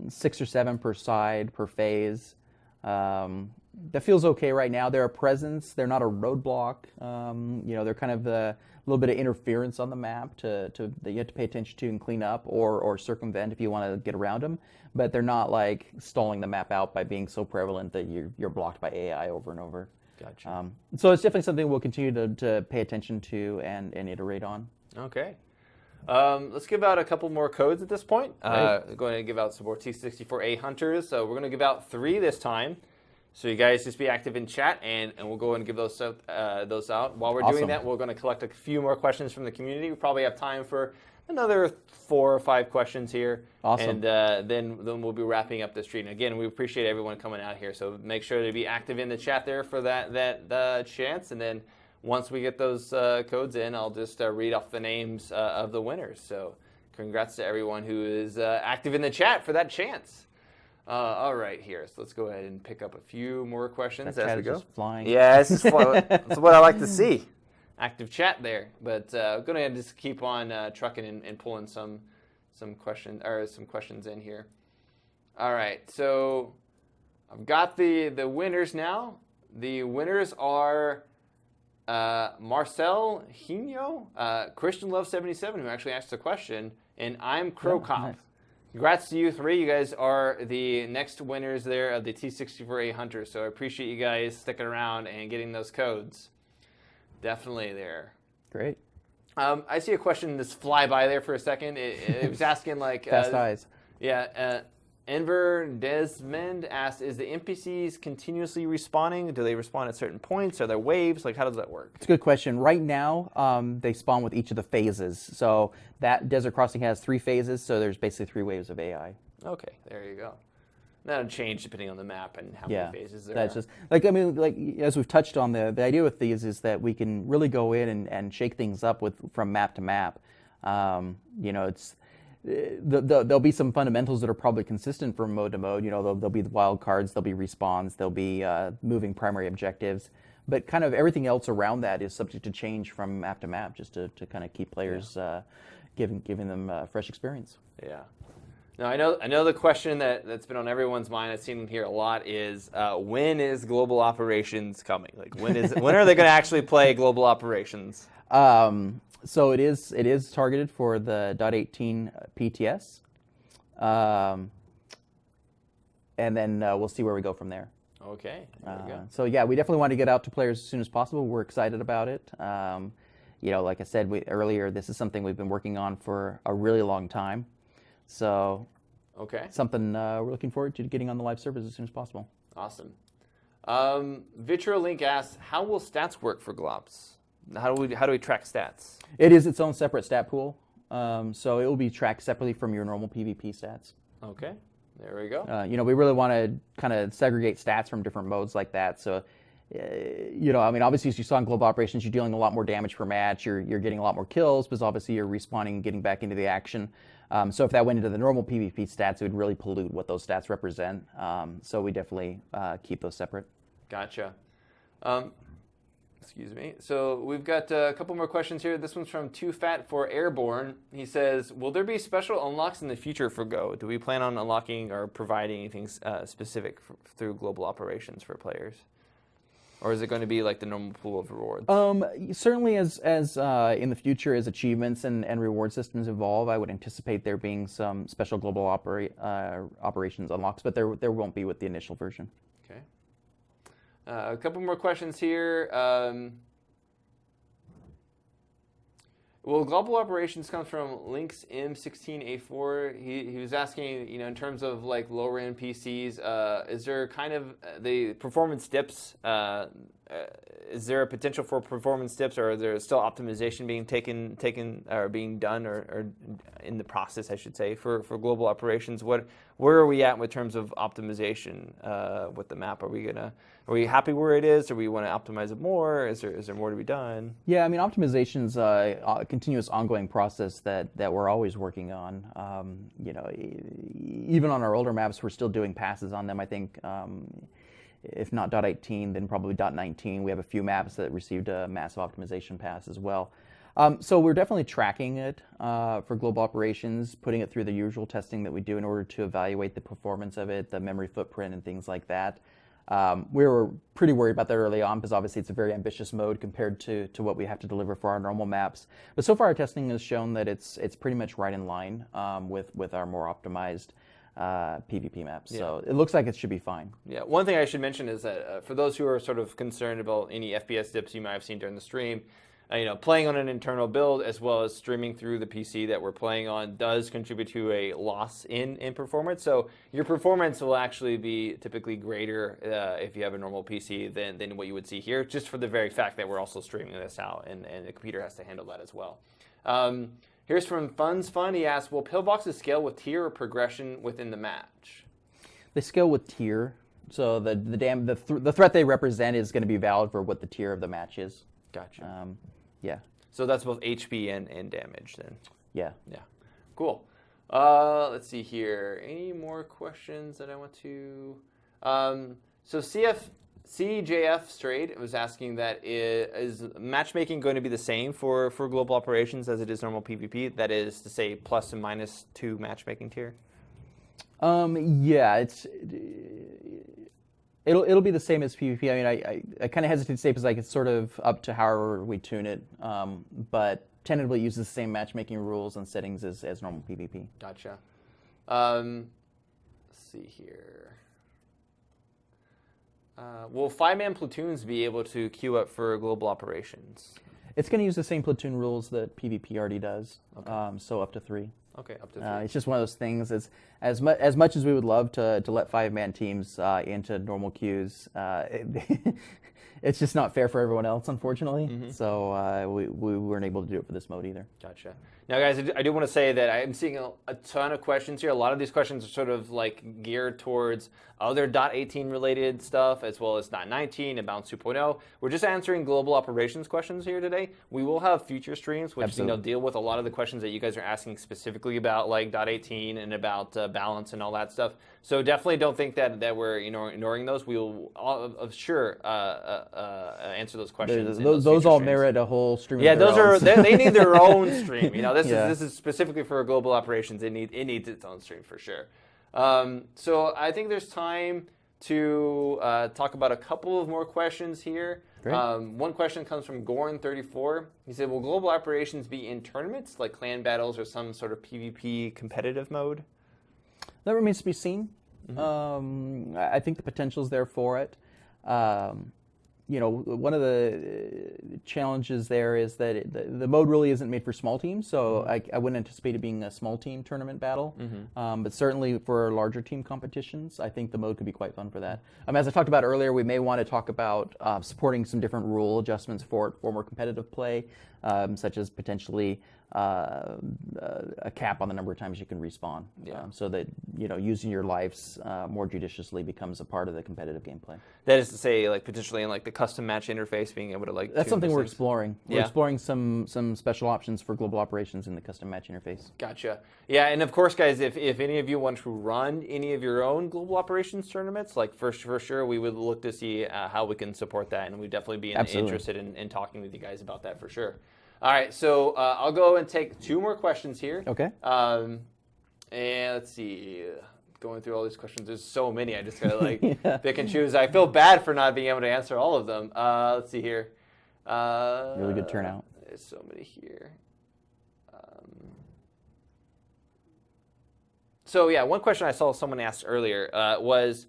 6 or 7 per side, per phase. That feels okay right now. They're a presence. They're not a roadblock. They're kind of a little bit of interference on the map that you have to pay attention to and clean up or circumvent if you want to get around them. But they're not like stalling the map out by being so prevalent that you're blocked by AI over and over. Gotcha. So it's definitely something we'll continue to pay attention to and iterate on. Okay. Let's give out a couple more codes at this point. Going to give out some more T64A hunters. So we're going to give out 3 this time. So you guys just be active in chat, and we'll go and give those out. While we're doing that, we're going to collect a few more questions from the community. We probably have time for another 4 or 5 questions here. Awesome. And then we'll be wrapping up the stream. Again, we appreciate everyone coming out here. So make sure to be active in the chat there for that chance. And then once we get those codes in, I'll just read off the names of the winners. So congrats to everyone who is active in the chat for that chance. All right, here. So let's go ahead and pick up a few more questions That as chat we is go. just flying. Yeah, that's what I like to see. Active chat there. But I'm going to just keep on trucking and pulling some questions in here. All right, so I've got the winners now. The winners are Marcel Hino, Christian Love 77, who actually asked the question, and I'm Crow Cop. Nice. Congrats to you 3. You guys are the next winners there of the T64A Hunter. So I appreciate you guys sticking around and getting those codes. Definitely there. Great. I see a question just fly by there for a second. It was asking like Fast eyes. Yeah. Enver Desmond asked, is the NPCs continuously respawning? Do they respawn at certain points? Are there waves? Like, how does that work? It's a good question. Right now, they spawn with each of the phases. So that Desert Crossing has 3 phases, so there's basically 3 waves of AI. Okay, there you go. that'll change depending on the map and how many phases there that's are. just like I mean, like as we've touched on, the idea with these is that we can really go in and shake things up from map to map. It's there'll be some fundamentals that are probably consistent from mode to mode. There'll be the wild cards, there'll be respawns, there'll be moving primary objectives, but kind of everything else around that is subject to change from map to map, just to kind of keep players giving them a fresh experience. Yeah. Now I know the question that's been on everyone's mind. I've seen here a lot is when is global operations coming? Like when are they going to actually play global operations? So it is targeted for the .18 PTS, and then we'll see where we go from there. Okay. There we go. So yeah, we definitely want to get out to players as soon as possible. We're excited about it. Like I said earlier, this is something we've been working on for a really long time. So something we're looking forward to getting on the live servers as soon as possible. Awesome. VitroLink asks, how will stats work for Glops? How do we track stats? It is its own separate stat pool, so it will be tracked separately from your normal PvP stats. Okay, there we go. We really want to kind of segregate stats from different modes like that. So, obviously, as you saw in Global Operations, you're dealing a lot more damage per match. You're getting a lot more kills because obviously you're respawning and getting back into the action. So if that went into the normal PvP stats, it would really pollute what those stats represent. So we definitely keep those separate. Gotcha. Excuse me. So we've got a couple more questions here. This one's from Too Fat for Airborne. He says, will there be special unlocks in the future for Go? Do we plan on unlocking or providing anything specific through global operations for players? Or is it going to be like the normal pool of rewards? Certainly as in the future, as achievements and reward systems evolve, I would anticipate there being some special global operations unlocks, but there won't be with the initial version. Okay. A couple more questions here. Well, global operations comes from Lynx M16A4. He was asking, in terms of like lower end PCs, is there kind of the performance dips? Is there a potential for performance dips, or is there still optimization being taken or being done, or in the process, I should say, for global operations? Where are we at in terms of optimization with the map? Are we happy where it is, or we want to optimize it more? Is there more to be done? Yeah, I mean, optimization's a continuous, ongoing process that we're always working on. Even on our older maps, we're still doing passes on them. I think. If not .18, then probably .19. We have a few maps that received a massive optimization pass as well. So we're definitely tracking it for global operations, putting it through the usual testing that we do in order to evaluate the performance of it, the memory footprint, and things like that. We were pretty worried about that early on because obviously it's a very ambitious mode compared to what we have to deliver for our normal maps. But so far our testing has shown that it's pretty much right in line with our more optimized PvP maps. So it looks like it should be fine. Yeah, one thing I should mention is that for those who are sort of concerned about any FPS dips you might have seen during the stream, playing on an internal build as well as streaming through the PC that we're playing on does contribute to a loss in performance. So your performance will actually be typically greater if you have a normal PC than what you would see here, just for the very fact that we're also streaming this out, and the computer has to handle that as well. Here's from Fun's Fun. He asks, will pillboxes scale with tier or progression within the match? They scale with tier, so the threat they represent is going to be valid for what the tier of the match is. Gotcha. Yeah. So that's both HP and damage then. Yeah. Yeah. Cool. Let's see here. Any more questions that I want to? So CJF Straight was asking that is matchmaking going to be the same for global operations as it is normal PvP? That is to say, plus and minus 2 matchmaking tier. Yeah, it'll be the same as PvP. I mean, I kind of hesitate to say because it's sort of up to however we tune it, but tentatively it uses the same matchmaking rules and settings as normal PvP. Gotcha. Let's see here. Will 5-man platoons be able to queue up for global operations? It's going to use the same platoon rules that PvP already does, Okay. So up to 3. Okay, up to 3. It's just one of those things. As much as we would love to let 5-man teams into normal queues, it's just not fair for everyone else, unfortunately. So we weren't able to do it for this mode either. Gotcha. Now, guys, I do want to say that I'm seeing a ton of questions here. A lot of these questions are sort of like geared towards other .18 related stuff, as well as .19 and Balance 2.0. We're just answering global operations questions here today. We will have future streams which deal with a lot of the questions that you guys are asking specifically about, like .18 and about balance and all that stuff. So definitely don't think that we're ignoring those. We will answer those questions. Those all merit a whole stream. Yeah, of they need their own stream. This is specifically for global operations. It needs its own stream for sure. So I think there's time to talk about a couple of more questions here. One question comes from Gorn34. He said, will global operations be in tournaments like clan battles or some sort of PvP competitive mode? That remains to be seen. I think the potential is there for it. One of the challenges there is that the mode really isn't made for small teams, so I wouldn't anticipate it being a small team tournament battle. But certainly for larger team competitions, I think the mode could be quite fun for that. As I talked about earlier, we may want to talk about supporting some different rule adjustments for more competitive play, such as potentially a cap on the number of times you can respawn, so that using your lives more judiciously becomes a part of the competitive gameplay. That is to say, like potentially in like the custom match interface, being able to like. That's something we're exploring. We're exploring some special options for global operations in the custom match interface. Gotcha. Yeah, and of course, guys, if any of you want to run any of your own global operations tournaments, like for sure, we would look to see how we can support that, and we'd definitely be interested in talking with you guys about that for sure. All right, so I'll go and take 2 more questions here. Okay. And let's see. Going through all these questions, there's so many. I just gotta pick and choose. I feel bad for not being able to answer all of them. Let's see here. Really good turnout. There's so many here. So yeah, one question I saw someone asked earlier was,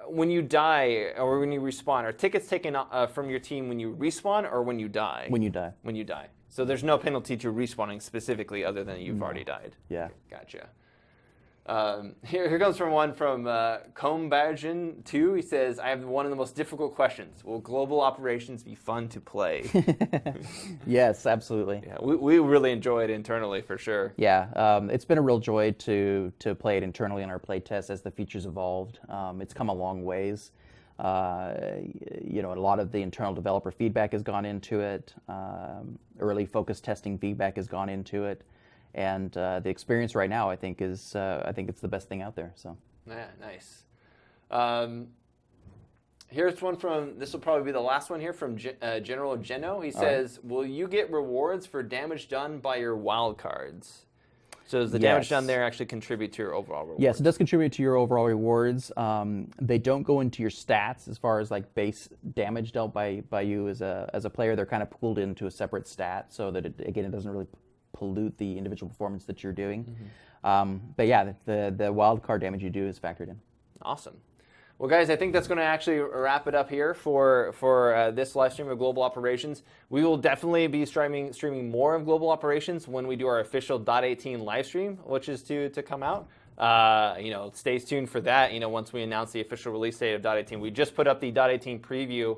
when you die or when you respawn, are tickets taken from your team when you respawn or when you die? When you die. When you die. So there's no penalty to respawning specifically other than you've already died. Yeah. Gotcha. Here comes from one from Combajan 2. He says, I have one of the most difficult questions. Will global operations be fun to play? Yes, absolutely. Yeah, we really enjoy it internally for sure. Yeah, it's been a real joy to play it internally in our play test as the features evolved. It's come a long ways. A lot of the internal developer feedback has gone into it. Early focus testing feedback has gone into it. And the experience right now, I think it's the best thing out there. So. Yeah, nice. Here's one this will probably be the last one here from General Geno. He says, will you get rewards for damage done by your wild cards? So does the damage done there actually contribute to your overall rewards? Yes, it does contribute to your overall rewards. They don't go into your stats as far as like base damage dealt by you as a player. They're kind of pooled into a separate stat so that it doesn't really pollute the individual performance that you're doing. But yeah, the wild card damage you do is factored in. Awesome. Well, guys, I think that's going to actually wrap it up here for this live stream of Global Operations. We will definitely be streaming more of Global Operations when we do our official .18 live stream, which is to come out. Stay tuned for that. Once we announce the official release date of .18, we just put up the .18 preview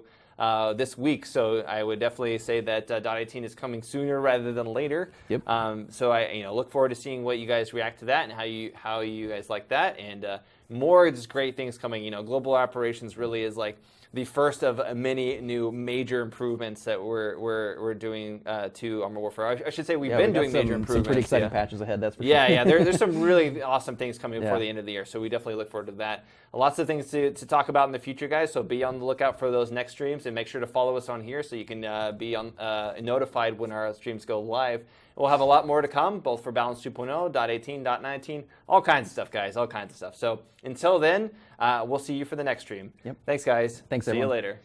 this week, so I would definitely say that .18 is coming sooner rather than later. Yep. So I look forward to seeing what you guys react to that and how you guys like that, and more just great things coming. Global Operations really is like the first of many new major improvements that we're doing to Armored Warfare. I should say we've been doing major improvements. Some pretty exciting patches ahead, that's for sure. Yeah. There's some really awesome things coming before the end of the year, so we definitely look forward to that. Lots of things to talk about in the future, guys, so be on the lookout for those next streams, and make sure to follow us on here so you can be notified when our streams go live. We'll have a lot more to come, both for Balance 2.0, .18, .19, all kinds of stuff, guys, all kinds of stuff. So until then, we'll see you for the next stream. Yep. Thanks, guys. Thanks, See everyone. you later.